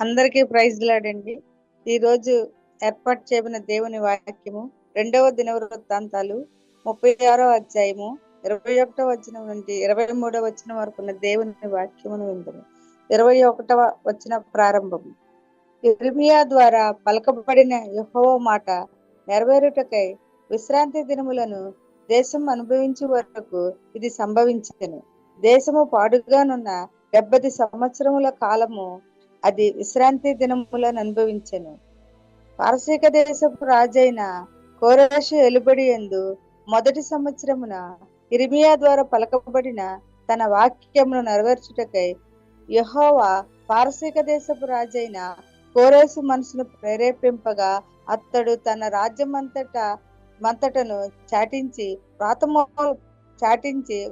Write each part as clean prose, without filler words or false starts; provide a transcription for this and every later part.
అందరికీ ప్రైజ్ లాడండి. ఈరోజు ఏర్పాటు చేయబడిన దేవుని వాక్యము 2వ దినవృత్తాంతాలు 36వ అధ్యాయము 21వ వచనం నుండి 23వ వచనం వరకు ఉన్న దేవుని వాక్యమును విందుము. 21వ వచన ప్రారంభము. యిర్మీయా ద్వారా పలకబడిన యెహోవా మాట నెరవేరుటకై విశ్రాంతి దినములను దేశం అనుభవించే వరకు ఇది సంభవించెను. దేశము పాడుగానున్న 70 సంవత్సరముల కాలము అది విశ్రాంతి దినములను అనుభవించెను. పారసీక దేశపు రాజైన కోరెషు ఏలుబడి యందు మొదటి సంవత్సరమున యిర్మీయా ద్వారా పలకబడిన తన వాక్యమును నెరవేర్చుటకై యెహోవా పారసీక దేశపు రాజైన కోరెషు మనసును ప్రేరేపింపగా అతడు తన రాజ్యమంతటను చాటించి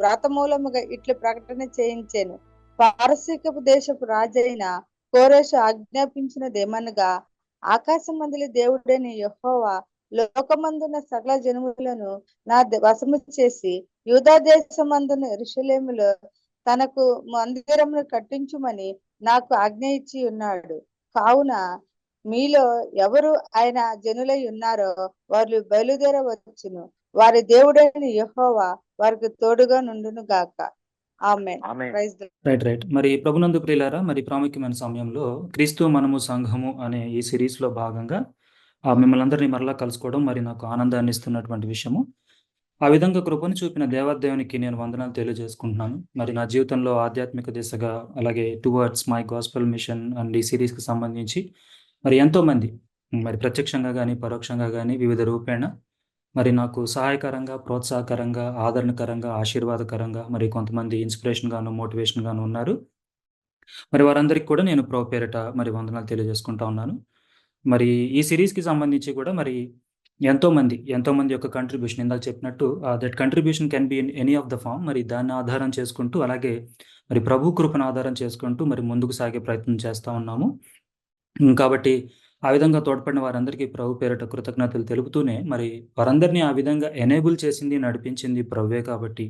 వ్రాతమూలముగా ఇట్లు ప్రకటన చేయించెను. పారసీకపు దేశపు రాజైన కోరెషు ఆజ్ఞాపించినదేమనగా, ఆకాశమందలి దేవుడైన యెహోవా లోకమందున్న సకల జనములను నా వశము చేసి యూదా దేశమందున యెరూషలేములో తనకు మందిరమును కట్టించుమని నాకు ఆజ్ఞ ఇచ్చి ఉన్నాడు. కావున మీలో ఎవరు ఆయన జనులై ఉన్నారో వారు బయలుదేరవచ్చును. వారి దేవుడైన యెహోవా వారికి తోడుగా నుండును గాక. Amen. Praise the Lord. Right. మరి ప్రభునందు ప్రియులారా, మరి ప్రాముఖ్యమైన సమయంలో క్రీస్తు మనము సంఘము అనే ఈ సిరీస్లో భాగంగా మిమ్మల్ని అందరినీ మరలా కలుసుకోవడం మరి నాకు ఆనందాన్ని ఇస్తున్నటువంటి విషయము. ఆ విధంగా కృపను చూపిన దేవాదేవునికి నేను వందనాలు తెలియజేసుకుంటున్నాను. మరి నా జీవితంలో ఆధ్యాత్మిక దిశగా, అలాగే towards my gospel mission and ఈ సిరీస్కి సంబంధించి మరి ఎంతోమంది మరి ప్రత్యక్షంగా కానీ పరోక్షంగా కానీ వివిధ రూపేణ మరి నాకు సహాయకరంగా, ప్రోత్సాహకరంగా, ఆదరణకరంగా, ఆశీర్వాదకరంగా, మరి కొంతమంది ఇన్స్పిరేషన్ గాను, మోటివేషన్ గాను ఉన్నారు. మరి వారందరికీ కూడా నేను ప్రభు పేరిట మరి వందనాలు తెలియజేసుకుంటా ఉన్నాను. మరి ఈ సిరీస్కి సంబంధించి కూడా మరి ఎంతోమంది యొక్క కంట్రిబ్యూషన్, ఇందాక చెప్పినట్టు that contribution can be in any of the form. మరి దాన్ని ఆధారం చేసుకుంటూ, అలాగే మరి ప్రభు కృపను ఆధారం చేసుకుంటూ మరి ముందుకు సాగే ప్రయత్నం చేస్తూ ఉన్నాము. కాబట్టి ఆ విధంగా తోడ్పడిన వారందరికీ ప్రభు పేరిట కృతజ్ఞతలు తెలుపుతూనే, మరి వారందరినీ ఆ విధంగా ఎనేబుల్ చేసింది, నడిపించింది ప్రభువే కాబట్టి,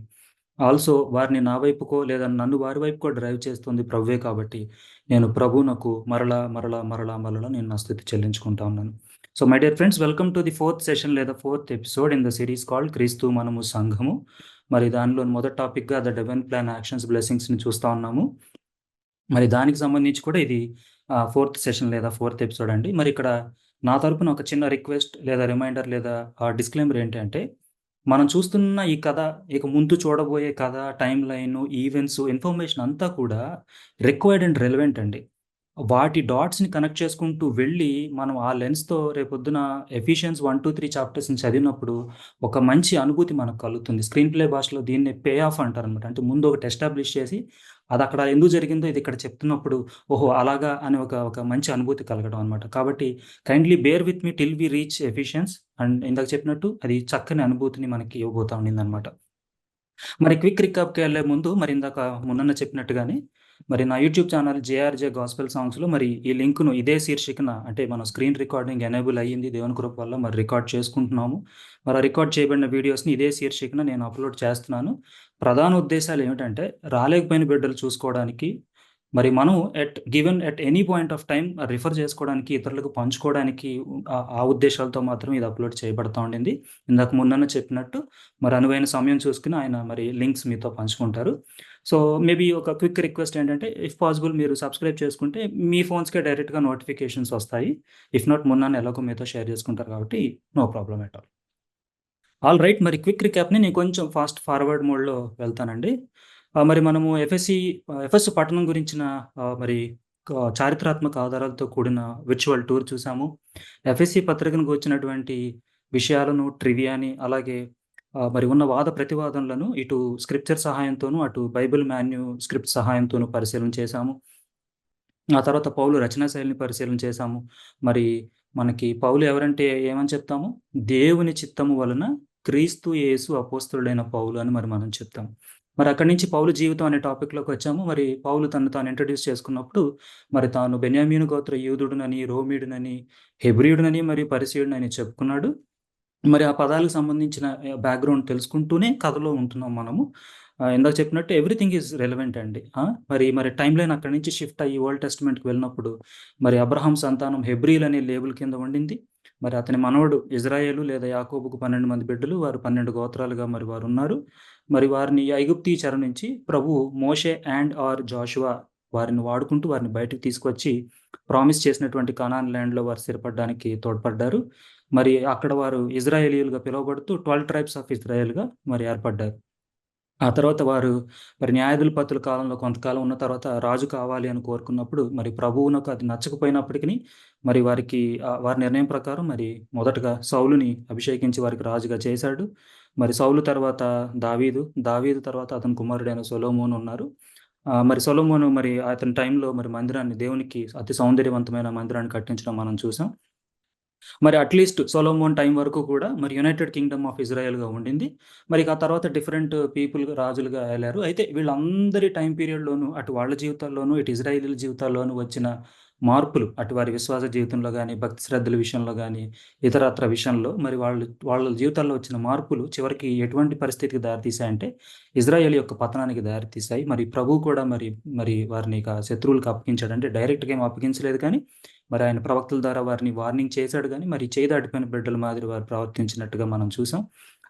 ఆల్సో వారిని నా వైపుకో లేదా నన్ను వారి వైపుకో డ్రైవ్ చేస్తుంది ప్రభువే కాబట్టి, నేను ప్రభువునకు మరలా మరలా మరలా మరలా నేను నా స్థుతి చెల్లించుకుంటా ఉన్నాను. So my dear friends, welcome to the 4th session లేదా 4th episode in the series called క్రీస్తు మనము సంఘము. మరి దానిలో మొదటి టాపిక్గా ద డివైన్ ప్లాన్ యాక్షన్స్ బ్లెస్సింగ్స్ని చూస్తూ ఉన్నాము. మరి దానికి సంబంధించి కూడా ఇది 4th సెషన్ లేదా 4th ఎపిసోడ్ అండి. మరి ఇక్కడ నా తరపున ఒక చిన్న రిక్వెస్ట్ లేదా రిమైండర్ లేదా డిస్క్లైమర్ ఏంటంటే, మనం చూస్తున్న ఈ కథ, ఇక ముందు చూడబోయే కథ, టైం లైన్, ఈవెంట్స్, ఇన్ఫర్మేషన్ అంతా కూడా రిక్వైర్డ్ అండ్ రెలవెంట్ అండి. వాటి డాట్స్ని కనెక్ట్ చేసుకుంటూ వెళ్ళి మనం ఆ లెన్స్తో రేపొద్దున ఎఫిషియన్స్ 1, 2, 3 చాప్టర్స్ని చదివినప్పుడు ఒక మంచి అనుభూతి మనకు కలుగుతుంది. స్క్రీన్ ప్లే భాషలో దీన్ని పే ఆఫ్ అంటారనమాట. అంటే ముందు ఒకటి ఎస్టాబ్లిష్ చేసి అది అక్కడ ఎందుకు జరిగిందో ఇది ఇక్కడ చెప్తున్నప్పుడు ఓహో అలాగా అని ఒక మంచి అనుభూతి కలగడం అనమాట. కాబట్టి kindly bear with me till we reach efficiency. And ఇందాక చెప్పినట్టు అది చక్కని అనుభూతిని మనకి ఇవ్వబోతా ఉండింది అనమాట. మరి క్విక్ రికాప్కి వెళ్ళే ముందు మరి ఇందాక మొన్న చెప్పినట్టుగానే మరి నా యూట్యూబ్ ఛానల్ జేఆర్జే గాస్పెల్ సాంగ్స్లో మరి ఈ లింక్ను ఇదే శీర్షికన, అంటే మన స్క్రీన్ రికార్డింగ్ ఎనేబుల్ అయ్యింది దేవుని కృప వల్ల, మరి రికార్డ్ చేసుకుంటున్నాము. మరి రికార్డ్ చేయబడిన వీడియోస్ని ఇదే శీర్షికన నేను అప్లోడ్ చేస్తున్నాను. ప్రధాన ఉద్దేశాలు ఏమిటంటే, రాలేకపోయిన బిడ్డలు చూసుకోవడానికి, మరి మనం at any point of time refer చేసుకోవడానికి, ఇతరులకు పంచుకోవడానికి ఆ ఉద్దేశాలతో మాత్రం ఇది అప్లోడ్ చేయబడతా ఉండింది. ఇందాక మొన్న చెప్పినట్టు మరి అనువైన సమయం చూసుకుని ఆయన మరి లింక్స్ మీతో పంచుకుంటారు. సో మేబీ ఒక క్విక్ రిక్వెస్ట్ ఏంటంటే, ఇఫ్ పాసిబుల్ మీరు సబ్స్క్రైబ్ చేసుకుంటే మీ ఫోన్స్కే డైరెక్ట్గా నోటిఫికేషన్స్ వస్తాయి. ఇఫ్ నాట్ మొన్న ఎలాగో మీతో షేర్ చేసుకుంటారు కాబట్టి no problem at all right. మరి క్విక్ రికాప్ని నేను కొంచెం ఫాస్ట్ ఫార్వర్డ్ మోడ్లో వెళ్తానండి. మరి మనము ఎఫెస్ పట్టణం గురించిన మరి చారిత్రాత్మక ఆధారాలతో కూడిన విర్చువల్ టూర్ చూసాము. ఎఫ్ఎస్సి పత్రికను వచ్చినటువంటి విషయాలను, ట్రివియాని, అలాగే మరి ఉన్న వాద ప్రతివాదనలను ఇటు స్క్రిప్చర్ సహాయంతోనూ అటు బైబిల్ స్క్రిప్ట్ సహాయంతోనూ పరిశీలన చేశాము. ఆ తర్వాత పౌలు రచనా శైలిని పరిశీలన చేశాము. మరి మనకి పౌలు ఎవరంటే ఏమని చెప్తాము? దేవుని చిత్తము వలన క్రీస్తు యేసు అపోస్తలుడైన పౌలు అని మరి మనం చెప్తాం. మరి అక్కడి నుంచి పౌలు జీవితం అనే టాపిక్లోకి వచ్చాము. మరి పౌలు తాను ఇంట్రడ్యూస్ చేసుకున్నప్పుడు మరి తాను బెన్యామీను గోత్ర యూదుడునని, రోమీయుడునని, హెబ్రీయుడునని మరియు పరిసీయుడునని చెప్పుకున్నాడు. మరి ఆ పదాలకు సంబంధించిన బ్యాక్గ్రౌండ్ తెలుసుకుంటూనే కథలో ఉంటున్నాం మనము. ఇందాక చెప్పినట్టు ఎవ్రీథింగ్ ఈజ్ రెలవెంట్ అండి. మరి టైమ్ లైన్ అక్కడి నుంచి షిఫ్ట్ అయ్యి ఓల్డ్ టెస్ట్మెంట్కి వెళ్ళినప్పుడు మరి అబ్రహాం సంతానం హెబ్రీల్ అనే లేబుల్ కింద ఉండింది. మరి అతని మనవడు ఇజ్రాయేలు లేదా యాకోబుకు 12 మంది బిడ్డలు, వారు 12 గోత్రాలుగా మరి వారు ఉన్నారు. మరి వారిని ఐగుప్తీ చెర నుంచి ప్రభువు మోషే ఆర్ జాషువా వారిని వాడుకుంటూ వారిని బయటకు తీసుకొచ్చి ప్రామిస్ చేసినటువంటి కనాన్ ల్యాండ్లో వారు స్థిరపడడానికి తోడ్పడ్డారు. మరి అక్కడ వారు ఇజ్రాయేలీయులుగా పిలువబడుతూ 12 ట్రైబ్స్ ఆఫ్ ఇజ్రాయెల్గా మరి ఏర్పడ్డారు. ఆ తర్వాత వారు మరి న్యాయాధిపతుల కాలంలో కొంతకాలం ఉన్న తర్వాత రాజు కావాలి అని కోరుకున్నప్పుడు మరి ప్రభువునకు అది నచ్చకపోయినప్పటికీ మరి వారి నిర్ణయం ప్రకారం మరి మొదటగా సౌలుని అభిషేకించి వారికి రాజుగా చేశాడు. మరి సౌలు తర్వాత దావీదు తర్వాత అతని కుమారుడైన సొలొమోను ఉన్నారు. మరి సొలొమోను మరి అతని టైంలో మరి మందిరాన్ని, దేవునికి అతి సౌందర్యవంతమైన మందిరాన్ని కట్టించడం మనం చూసాం. మరి అట్లీస్ట్ సొలొమోన్ టైం వరకు కూడా మరి యునైటెడ్ కింగ్డమ్ ఆఫ్ ఇజ్రాయెల్గా ఉండింది. మరి ఆ తర్వాత డిఫరెంట్ రాజులుగా వెళ్ళారు. అయితే వీళ్ళందరి టైం పీరియడ్లోనూ అటు వాళ్ళ జీవితాల్లోనూ ఇటు ఇజ్రాయేలీల జీవితాల్లోనూ వచ్చిన మార్పులు, అటు వారి విశ్వాస జీవితంలో కానీ, భక్తి శ్రద్ధల విషయంలో కానీ, ఇతరత్ర విషయంలో మరి వాళ్ళ జీవితాల్లో వచ్చిన మార్పులు చివరికి ఎటువంటి పరిస్థితికి దారితీశాయంటే ఇజ్రాయేల్ యొక్క పతనానికి దారితీశాయి. మరి ప్రభువు కూడా మరి వారిని శత్రువులకు అప్పగించాడు. అంటే డైరెక్ట్గా ఏం అప్పగించలేదు, కానీ మరి ఆయన ప్రవక్తల ద్వారా వారిని వార్నింగ్ చేశాడు. కానీ మరి చేయి దాటిపోయిన బిడ్డల మాదిరి వారు ప్రవర్తించినట్టుగా మనం చూసాం.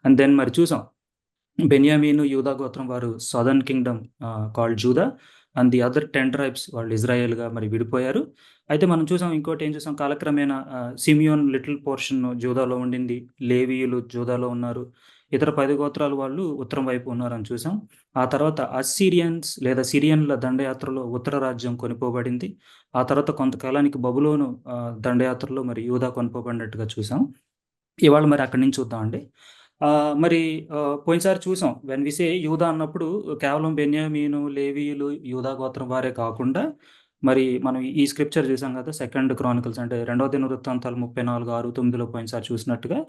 అండ్ దెన్ మరి చూసాం బెన్యామీను, యూదా గోత్రం వారు southern kingdom called Judah, and the other 10 tribes వాళ్ళు ఇజ్రాయేల్గా మరి విడిపోయారు. అయితే మనం చూసాం, ఇంకోటి ఏం చూసాం, కాలక్రమేణా సిమియోన్ లిటిల్ పోర్షన్ జూదాలో ఉండింది, లేవీయులు జూదాలో ఉన్నారు, ఇతర 10 గోత్రాలు వాళ్ళు ఉత్తరం వైపు ఉన్నారని చూసాం. ఆ తర్వాత అస్సీరియన్స్ లేదా సిరియన్ల దండయాత్రలో ఉత్తర రాజ్యం కొనిపోబడింది. ఆ తర్వాత కొంతకాలానికి బబులోను దండయాత్రలో మరి యూదా కొనిపోబడినట్టుగా చూసాం. ఇవాళ మరి అక్కడి నుంచి చూద్దామండి. పోయినసారి చూసాం, వెన్ వి సే యూదా అన్నప్పుడు కేవలం బెన్యామీను, లేవీయులు, యూదా గోత్రం వారే కాకుండా మరి మనం ఈ స్క్రిప్చర్ చూసాం కదా, 2 క్రానికల్స్ అంటే 2వ దినవృత్తాంతాలు 34:6-9లో పోయినసారి చూసినట్టుగా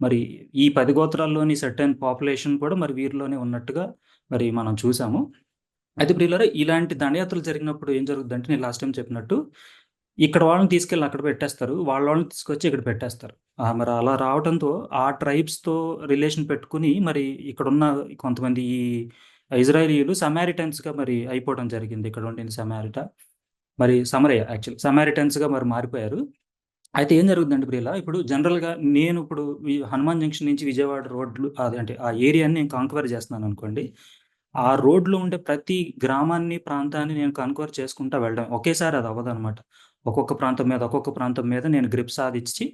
మరి ఈ 10 గోత్రాల్లోని సర్టెన్ పాపులేషన్ కూడా మరి వీరిలోనే ఉన్నట్టుగా మరి మనం చూసాము. అయితే ప్రియులారా, ఇలాంటి దండయాత్రలు జరిగినప్పుడు ఏం జరుగుతుందంటే, నేను లాస్ట్ టైం చెప్పినట్టు ఇక్కడ వాళ్ళని తీసుకెళ్ళి అక్కడ పెట్టేస్తారు, వాళ్ళని తీసుకొచ్చి ఇక్కడ పెట్టేస్తారు. మరి అలా రావడంతో ఆ ట్రైబ్స్తో రిలేషన్ పెట్టుకుని మరి ఇక్కడున్న కొంతమంది ఈ ఇజ్రాయేలీయులు సమారిటన్స్గా మరి అయిపోవడం జరిగింది. ఇక్కడ ఉండిన సమరయ యాక్చువల్ సమారిటన్స్గా మరి మారిపోయారు. అయితే ఏం జరుగుతుందంటే ప్రియుల, ఇప్పుడు జనరల్గా నేను ఇప్పుడు ఈ హనుమాన్ జంక్షన్ నుంచి విజయవాడ రోడ్లు అంటే ఆ ఏరియాని నేను కాంక్వర్ చేస్తున్నాను అనుకోండి. ఆ రోడ్లో ఉండే ప్రతి గ్రామాన్ని, ప్రాంతాన్ని నేను కన్క్వర్ చేసుకుంటా వెళ్ళడం ఒకేసారి అది అవ్వదనమాట. ఒక్కొక్క ప్రాంతం మీద నేను గ్రిప్ సాధించి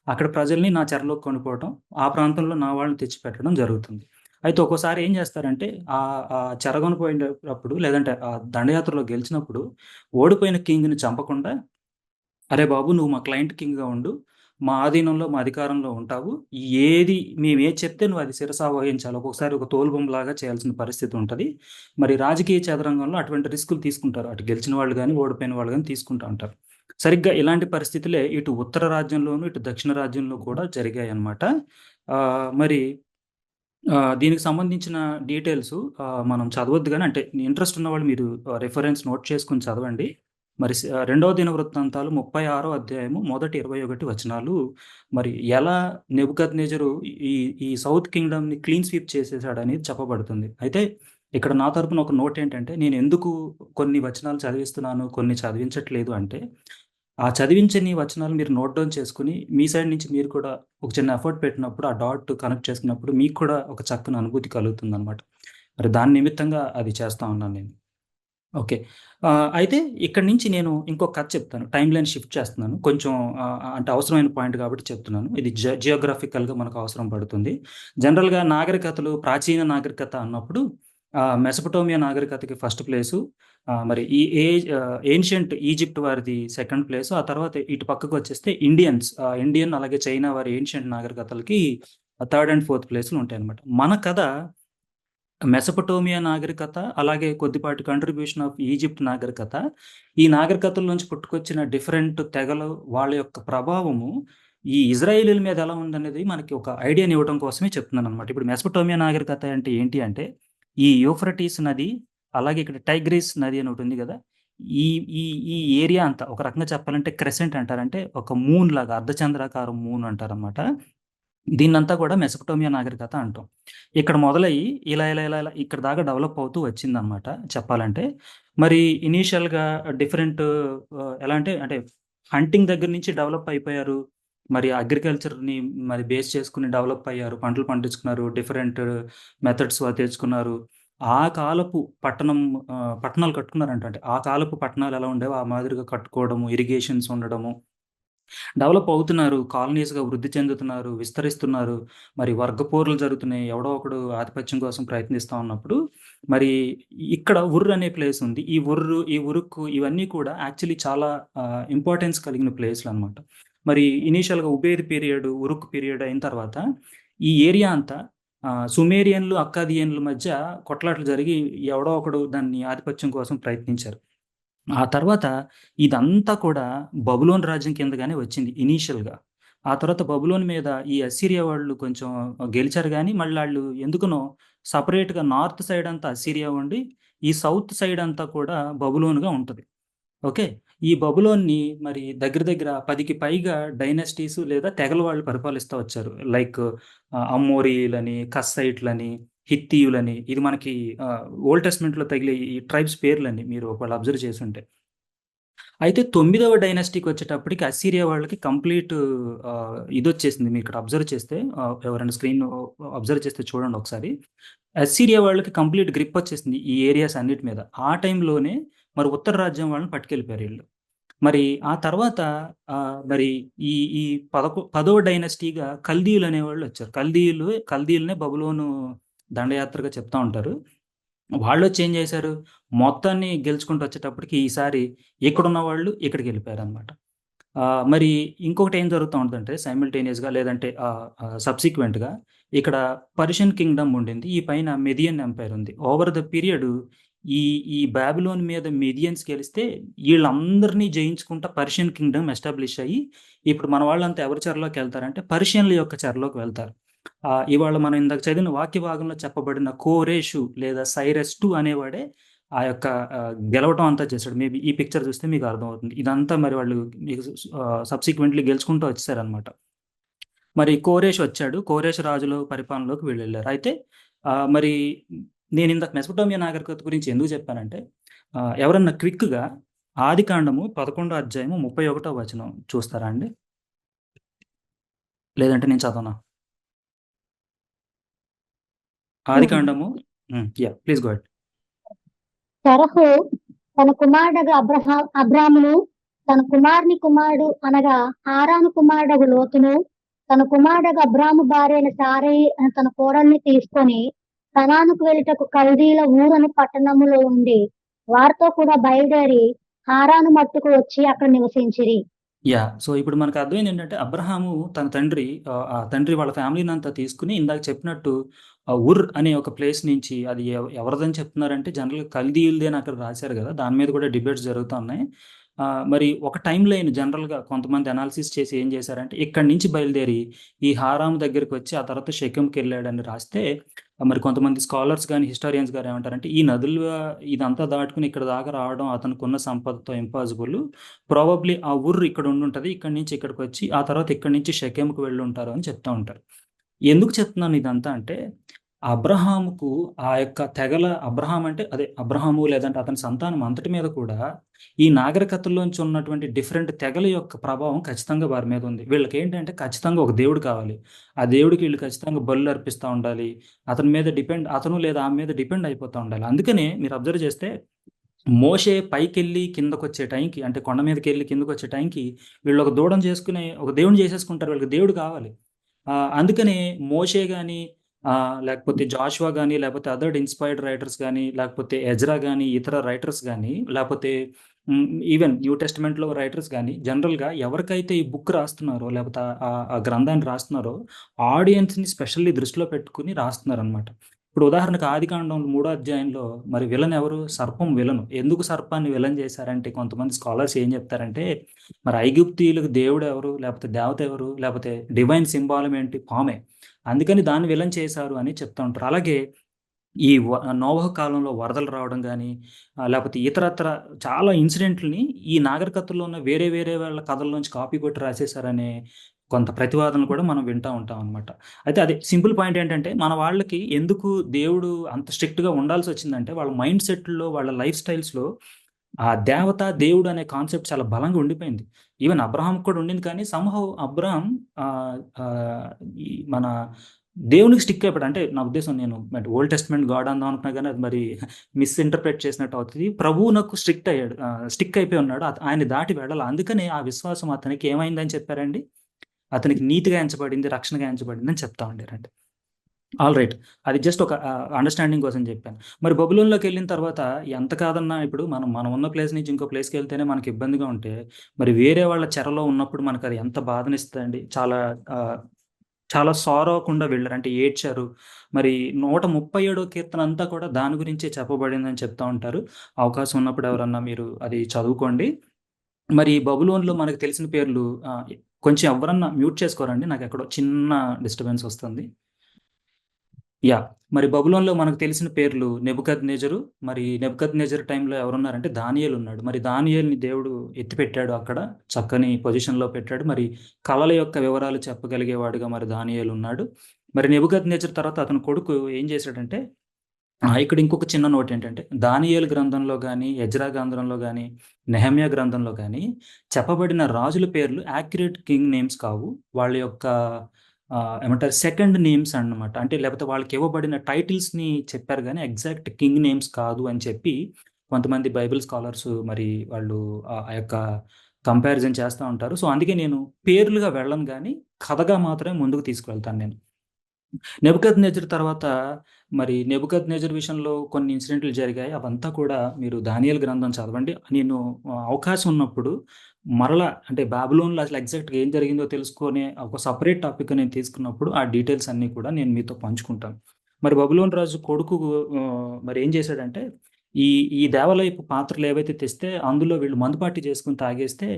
అక్కడ ప్రజల్ని నా చెరలోకి కొనుక్కోవడం, ఆ ప్రాంతంలో నా వాళ్ళని తెచ్చిపెట్టడం జరుగుతుంది. అయితే ఒక్కోసారి ఏం చేస్తారంటే ఆ చెరగొనిపోయినప్పుడు లేదంటే ఆ దండయాత్రలో గెలిచినప్పుడు ఓడిపోయిన కింగ్ని చంపకుండా, అరే బాబు నువ్వు మా క్లయింట్ కింగ్గా ఉండు, మా ఆధీనంలో మా అధికారంలో ఉంటావు, మేము ఏది చెప్తే నువ్వు అది శిరసా వహించాలి, ఒక్కొక్కసారి ఒక తోలుబొమ్మలాగా చేయాల్సిన పరిస్థితి ఉంటుంది. మరి రాజకీయ చదరంగంలో అటువంటి రిస్కులు తీసుకుంటారు, అటు గెలిచిన వాళ్ళు కానీ ఓడిపోయిన వాళ్ళు కానీ తీసుకుంటూ ఉంటారు. సరిగ్గా ఇలాంటి పరిస్థితులే ఇటు ఉత్తర రాజ్యంలోను ఇటు దక్షిణ రాజ్యంలో కూడా జరిగాయి అన్నమాట. మరి దీనికి సంబంధించిన డీటెయిల్స్ మనం చదవద్దు, కానీ అంటే ఇంట్రెస్ట్ ఉన్న వాళ్ళు మీరు రెఫరెన్స్ నోట్ చేసుకుని చదవండి. మరి 2వ దినవృత్తాంతాలు 36వ అధ్యాయము మొదటి 21 వచనాలు మరి ఎలా నెబుకద్నెజరు ఈ సౌత్ కింగ్డమ్ని క్లీన్ స్వీప్ చేసేసాడనేది చెప్పబడుతుంది. అయితే ఇక్కడ నా తరపున ఒక నోట్ ఏంటంటే, నేను ఎందుకు కొన్ని వచనాలు చదివిస్తున్నాను, కొన్ని చదివించట్లేదు అంటే, ఆ చదివించని వచనాలు మీరు నోట్ డౌన్ చేసుకుని మీ సైడ్ నుంచి మీరు కూడా ఒక చిన్న ఎఫర్ట్ పెట్టినప్పుడు, ఆ డాట్ కనెక్ట్ చేసుకున్నప్పుడు మీకు కూడా ఒక చక్కని అనుభూతి కలుగుతుంది అనమాట. మరి దాని నిమిత్తంగా అది చేస్తా ఉన్నాను నేను. ఓకే. అయితే ఇక్కడి నుంచి నేను ఇంకొక కథ చెప్తాను. టైమ్ లైన్ షిఫ్ట్ చేస్తున్నాను. కొంచెం అంటే అవసరమైన పాయింట్ కాబట్టి చెప్తున్నాను. ఇది జియోగ్రాఫికల్‌గా మనకు అవసరం పడుతుంది. జనరల్‌గా నాగరికతలు, ప్రాచీన నాగరికత అన్నప్పుడు మెసొపొటేమియా నాగరికతకి ఫస్ట్ ప్లేసు, మరి ఈ ఏన్షియంట్ ఈజిప్ట్ వారిది సెకండ్ ప్లేసు, ఆ తర్వాత ఇటు పక్కకు వచ్చేస్తే ఇండియన్ అలాగే చైనా వారి ఏన్షియంట్ నాగరికతలకి 3rd అండ్ 4th ప్లేసులు ఉంటాయన్నమాట. మన కథ మెసొపొటేమియా నాగరికత, అలాగే కొద్దిపాటి కంట్రిబ్యూషన్ ఆఫ్ ఈజిప్ట్ నాగరికత, ఈ నాగరికతల నుంచి పుట్టుకొచ్చిన డిఫరెంట్ తెగలు, వాళ్ళ యొక్క ప్రభావము ఈ ఇజ్రాయేలీల మీద ఎలా ఉందనేది మనకి ఒక ఐడియాని ఇవ్వడం కోసమే చెప్తున్నాను అనమాట. ఇప్పుడు మెసొపొటేమియా నాగరికత అంటే ఏంటి అంటే, ఈ యూఫ్రటీస్ నది, అలాగే ఇక్కడ టైగ్రిస్ నది అని ఒకటి ఉంది కదా, ఈ ఈ ఈ ఏరియా అంతా ఒక రకంగా చెప్పాలంటే క్రెసెంట్ అంటారంటే ఒక మూన్ లాగా, అర్ధచంద్రాకారం మూన్ అంటారనమాట. దీన్నంతా కూడా మెసొపటోమియా నాగరికత అంటాం. ఇక్కడ మొదలయ్యి ఇలా ఇక్కడ దాకా డెవలప్ అవుతూ వచ్చిందనమాట చెప్పాలంటే. మరి ఇనీషియల్‌గా డిఫరెంట్ ఎలా అంటే హంటింగ్ దగ్గర నుంచి డెవలప్ అయిపోయారు. మరి అగ్రికల్చర్‌ని మరి బేస్ చేసుకొని డెవలప్ అయ్యారు. పంటలు పండించుకున్నారు. డిఫరెంట్ మెథడ్స్ తెచ్చుకున్నారు. ఆ కాలపు పట్టణాలు కట్టుకున్నారంట. అంటే ఆ కాలపు పట్టణాలు ఎలా ఉండేవో ఆ మాదిరిగా కట్టుకోవడము, ఇరిగేషన్స్ ఉండడము. డెవలప్ అవుతున్నారు. కాలనీస్‌గా వృద్ధి చెందుతున్నారు, విస్తరిస్తున్నారు. మరి వర్గ పోర్లు జరుగుతున్నాయి. ఎవడో ఒకడు ఆధిపత్యం కోసం ప్రయత్నిస్తా ఉన్నప్పుడు, మరి ఇక్కడ ఉర్ అనే ప్లేస్ ఉంది. ఈ ఉరుక్కు ఇవన్నీ కూడా యాక్చువల్లీ చాలా ఇంపార్టెన్స్ కలిగిన ప్లేస్‌లనమాట. మరి ఇనీషియల్‌గా ఉబేద్ పీరియడ్, ఉరుక్ పీరియడ్ అయిన తర్వాత ఈ ఏరియా అంతా సుమేరియన్లు, అక్కాదియన్ల మధ్య కొట్లాటలు జరిగి ఎవడో ఒకడు దాన్ని ఆధిపత్యం కోసం ప్రయత్నించారు. ఆ తర్వాత ఇదంతా కూడా బబులోను రాజ్యం కిందగానే వచ్చింది ఇనీషియల్‌గా. ఆ తర్వాత బబులోను మీద ఈ అస్సిరియా వాళ్ళు కొంచెం గెలిచారు గానీ, మళ్ళాళ్ళు ఎందుకనో సెపరేట్‌గా నార్త్ సైడ్ అంతా అస్సిరియా ఉండి, ఈ సౌత్ సైడ్ అంతా కూడా బబులోనుగా ఉంటది. ఓకే. ఈ బబులోన్‌ని మరి దగ్గర దగ్గర 10కి పైగా డైనస్టీస్ లేదా తెగల వాళ్ళు పరిపాలిస్తా వచ్చారు. లైక్ అమోరీయులని, కస్సైట్లని, హిత్తీయులని ఇది మనకి ఓల్డ్ టెస్టమెంట్‌లో తగిలే ఈ ట్రైబ్స్ పేర్లండి మీరు ఒకవేళ అబ్జర్వ్ చేసుంటే. అయితే 9వ డైనస్టీకొచ్చేటప్పటికి అస్సిరియా వాళ్ళకి కంప్లీట్ ఇదొచ్చేసింది. మీరిక్కడ అబ్జర్వ్ చేస్తే ఎవరైనా స్క్రీన్ అబ్జర్వ్ చేస్తే చూడండి ఒకసారి. అస్సిరియా వాళ్ళకి కంప్లీట్ గ్రిప్పొచ్చేసింది ఈ ఏరియాస్ అన్నిటి మీద. ఆ టైంలోనే మరి ఉత్తర రాజ్యం వాళ్ళని పట్టుకెళ్ళిపోయారు ఈళ్ళు. మరి ఆ తర్వాత మరి ఈ ఈ 10వ డైనస్టీగా కల్దీయులనేవాళ్ళొచ్చారు. కల్దీయులనే బబులోను దండయాత్రగా చెప్తా ఉంటారు. వాళ్ళొచ్చి ఏం చేశారు, మొత్తాన్ని గెలుచుకుంటూ వచ్చేటప్పటికి ఈసారి ఇక్కడున్న వాళ్ళు ఇక్కడికెళ్ళిపోయారనమాట. మరి ఇంకొకటేం జరుగుతా ఉంటదంటే సైమల్టేనియస్‌గా లేదంటే సబ్సిక్వెంట్‌గా ఇక్కడ పర్షియన్ కింగ్‌డమ్ ఉండింది. ఈ పైన మెదియన్ ఎంపైర్ ఉంది. ఓవర్ ద పీరియడ్ ఈ ఈ బాబిలోన్ మీద మెదియన్స్ గెలిస్తే ఈళ్ళందరిని జయించుకుంటా పర్షియన్ కింగ్‌డమ్ ఎస్టాబ్లిష్ అయ్యి, ఇప్పుడు మన వాళ్ళంతా ఎవరి చెరలోకెళ్తారంటే పర్షియన్‌ల యొక్క చెరలోకి వెళ్తారు. ఇవాళ మనం ఇందాక చదివిన వాక్య భాగంలో చెప్పబడిన కోరెషు లేదా సైరస్ II అనేవాడే ఆ యొక్క గెలవటం అంతా చేశాడు. మేబీ ఈ పిక్చర్ చూస్తే మీకు అర్థమవుతుంది. ఇదంతా మరి వాళ్ళు మీకు సబ్సిక్వెంట్‌లీ గెలుచుకుంటూ వచ్చేసారనమాట. మరి కోరెష్ వచ్చాడు. కోరెష్ రాజుల పరిపాలనలోకి వీళ్ళెళ్లారు. అయితే మరి నేనిందాక మెసొపొటేమియా నాగరికత గురించి ఎందుకు చెప్పానంటే ఎవరన్నా క్విక్‌గా ఆదికాండము 11 అధ్యాయము 31 వచనం చూస్తారా అండి? లేదంటే నేను చదవనా? ఆదికాండము యాహ్! Please go ahead. తరహు తన కుమారుడగు అబ్రామును తన కుమారుని కుమారుడు అనగా హారాను కుమారుడగు లోతును తన కుమారుడగు అబ్రాము భార్య అయిన సారయి అను తన కోడల్ని తీసుకొని కనానుకు వెళ్ళుటకు కల్దీల ఊరను పట్టణములో ఉండి వారితో కూడా బయలుదేరి హారాను మట్టుకు వచ్చి అక్కడ నివసించిరి. యాహ్! సో, ఇప్పుడు మనకు అర్థమైందేంటంటే అబ్రహాము తన తండ్రి ఆ తండ్రి వాళ్ళ ఫ్యామిలీనంతా తీసుకొని ఇందాక చెప్పినట్టు ఉర్ అనే ఒక ప్లేస్ నుంచి అది ఎవరిదని చెప్తున్నారంటే జనరల్‌గా కల్దీయులది అని అక్కడ రాశారు గదా! దాని మీద కూడా డిబేట్స్ జరుగుతా ఉన్నాయి. మరి ఒక టైమ్ లైన్ జనరల్‌గా కొంతమంది అనాలిసిస్ చేసి ఏం చేశారంటే ఇక్కడి నుంచి బయలుదేరి ఈ హారాము దగ్గరికొచ్చి ఆ తర్వాత షెకెంకెళ్ళాడని రాస్తే మరి కొంతమంది స్కాలర్స్ గాని, హిస్టారియన్స్ గాని ఏమంటారంటే ఈ నదులు ఇదంతా దాటుకొని ఇక్కడ దాకా రావడం అతనికున్న సంపదతో ఇంపాసిబుల్. ప్రాబబ్లీ ఆ ఊరు ఇక్కడ ఉండుంటది. ఇక్కడి నుంచి ఇక్కడికొచ్చి, ఆ తర్వాత ఇక్కడి నుంచి షెకెంకి వెళ్ళుంటారు అని చెప్తా ఉంటారు. ఎందుకు చెప్తున్నాను ఇదంతా అంటే, అబ్రహాముకు ఆ యొక్క అబ్రహాం అంటే అదే అబ్రహాము లేదంటే అతని సంతానం అంతటి మీద కూడా ఈ నాగరికతల్లోంచి ఉన్నటువంటి డిఫరెంట్ తెగల యొక్క ప్రభావం ఖచ్చితంగా వారి మీద ఉంది. వీళ్ళకేంటంటే ఖచ్చితంగా ఒక దేవుడు కావాలి. ఆ దేవుడికి వీళ్ళు ఖచ్చితంగా బలులు అర్పిస్తా ఉండాలి. అతను లేదా ఆమె మీద డిపెండ్ అయిపోతా ఉండాలి. అందుకనే మీరు అబ్జర్వ్ చేస్తే మోషే పైకెళ్ళి కిందకొచ్చే టైంకి అంటే కొండ మీదకెళ్ళి కిందకొచ్చే టైంకి వీళ్ళొక దూడను చేసుకొని ఒక దేవుడిని చేసేసుకుంటారు. వీళ్ళకి దేవుడు కావాలి. అందుకనే మోషే గాని లేకపోతే జాషువా గాని, లేకపోతే అదర్ ఇన్‌స్పైర్డ్ రైటర్స్ గాని, లేకపోతే ఎజ్రా గాని, ఇతర రైటర్స్ గాని, లేపోతే ఈవెన్ న్యూ టెస్టమెంట్‌లో రైటర్స్ గాని జనరల్‌గా ఎవరికైతే ఈ బుక్ రాస్తున్నారో లేపోతే ఆ గ్రంథాన్ని రాస్తున్నారో ఆడియన్స్‌ని స్పెషల్లీ దృష్టిలో పెట్టుకొని రాస్తున్నారనమాట. ఇప్పుడు ఉదాహరణకు ఆదికాండంలో 3 అధ్యాయంలో మరి విలన్ ఎవరు? సర్పం విలను. ఎందుకు సర్పాన్ని విలన్ చేశారంటే కొంతమంది స్కాలర్స్ ఏం చెప్తారంటే మరి ఐగుప్తీయులకు దేవుడు ఎవరు? లేపోతే దేవత ఎవరు? లేపోతే డివైన్ సింబాలిజం ఏంటి? పామే. అందుకని దాన్ని విలన్ చేశారు అని చెప్తా ఉంటారు. అలాగే ఈ నోవహు కాలంలో వరదలు రావడం గానీ, లేపోతే ఇతరత్ర చాలా ఇన్సిడెంట్‌లని ఈ నాగరికతలో ఉన్న వేరే వేరే వాళ్ళ కథల్లోంచి కాపీ కొట్టి రాసేశారనే కొంత ప్రతివాదనలు కూడా మనం వింటూ ఉంటాం అనమాట. అయితే అది సింపుల్ పాయింట్ ఏంటంటే మన వాళ్ళకి ఎందుకు దేవుడు అంత స్ట్రిక్ట్గా ఉండాల్సి వచ్చిందంటే వాళ్ళ మైండ్ సెట్లో, వాళ్ళ లైఫ్ స్టైల్స్లో ఆ దేవత దేవుడు అనే కాన్సెప్ట్ చాలా బలంగా ఉండిపోయింది. ఈవెన్ అబ్రహాం కూడా ఉండింది, కానీ సంహౌ అబ్రహాం ఈ మన దేవునికి స్టిక్ అయిపోయాడు. అంటే నా ఉద్దేశం, నేను ఓల్డ్ టెస్ట్మెంట్ గాడ్ అందాం అనుకున్నా కానీ అది మరి మిస్ఇంటర్ప్రెట్ చేసినట్టు అవుతుంది. ప్రభువు నాకు స్టిక్ అయిపోయి ఉన్నాడు, ఆయన దాటి వెళ్ళాలి. అందుకని ఆ విశ్వాసం అతనికి ఏమైందని చెప్పారండి, అతనికి నీతిగా ఎంచబడింది, రక్షణగా ఎంచబడింది అని చెప్తా ఉండారండి. ఆల్ రైట్, అది జస్ట్ ఒక అండర్స్టాండింగ్ కోసం చెప్పాను. మరి బబులోన్లోకి వెళ్ళిన తర్వాత ఎంత కాదన్నా ఇప్పుడు మనం ఉన్న ప్లేస్ నుంచి ఇంకో ప్లేస్కి వెళ్తేనే మనకి ఇబ్బందిగా ఉంటే, మరి వేరే వాళ్ళ చెరలో ఉన్నప్పుడు మనకు అది ఎంత బాధనిస్తుందండి. చాలా సారోకుండా వెళ్ళారు, అంటే ఏడ్చారు. మరి 137వ కీర్తన అంతా కూడా దాని గురించే చెప్పబడిందని చెప్తా ఉంటారు. అవకాశం ఉన్నప్పుడు ఎవరన్నా మీరు అది చదువుకోండి. మరి బబులోన్లో మనకు తెలిసిన పేర్లు కొంచెం ఎవరన్నా మ్యూట్ చేసుకోరండి, నాకు ఎక్కడో చిన్న డిస్టర్బెన్స్ వస్తుంది. మరి బబులోన్లో మనకు తెలిసిన పేర్లు నెబుకద్నెజరు. మరి నెబుకద్నెజర్ టైంలో ఎవరున్నారంటే దానియేలు ఉన్నాడు. మరి దానియేలుని దేవుడు ఎత్తిపెట్టాడు, అక్కడ చక్కని పొజిషన్లో పెట్టాడు. మరి కళల యొక్క వివరాలు చెప్పగలిగేవాడుగా మరి దానియేలు ఉన్నాడు. మరి నెబుకద్నెజర్ తర్వాత అతని కొడుకు ఏం చేశాడంటే, ఇక్కడ ఇంకొక చిన్న నోట్ ఏంటంటే, దానియేలు గ్రంథంలో కానీ, ఎజ్రా గ్రంథంలో కానీ, నెహమ్యా గ్రంథంలో కానీ చెప్పబడిన రాజుల పేర్లు యాక్యురేట్ కింగ్ నేమ్స్ కావు. వాళ్ళ యొక్క ఏమంటారు సెకండ్ నేమ్స్ అన్నమాట. అంటే లేకపోతే వాళ్ళకి ఇవ్వబడిన టైటిల్స్ని చెప్పారు, కానీ ఎగ్జాక్ట్ కింగ్ నేమ్స్ కాదు అని చెప్పి కొంతమంది బైబిల్ స్కాలర్స్ మరి వాళ్ళు ఆ యొక్క కంపారిజన్ చేస్తూ ఉంటారు. సో అందుకే నేను పేర్లుగా వెళ్ళను, కానీ కథగా మాత్రమే ముందుకు తీసుకువెళ్తాను నేను. నెబుకద్నెజర్ తర్వాత మరి నెబుకద్నెజర్ విషయంలో కొన్ని ఇన్సిడెంట్లు జరిగాయి. అవంతా కూడా మీరు దానియేలు గ్రంథం చదవండి. నేను అవకాశం ఉన్నప్పుడు మరలా, అంటే బాబిలోన్లో అసలు ఎగ్జాక్ట్గా ఏం జరిగిందో తెలుసుకునే ఒక సపరేట్ టాపిక్ నేను తీసుకున్నప్పుడు ఆ డీటెయిల్స్ అన్నీ కూడా నేను మీతో పంచుకుంటాను. మరి బబులోన్ రాజు కొడుకు మరి ఏం చేశాడంటే, ఈ ఈ దేవాలయపు పాత్రలు ఏవైతే తెస్తే అందులో వీళ్ళు మందుపాటి చేసుకుని తాగేస్తే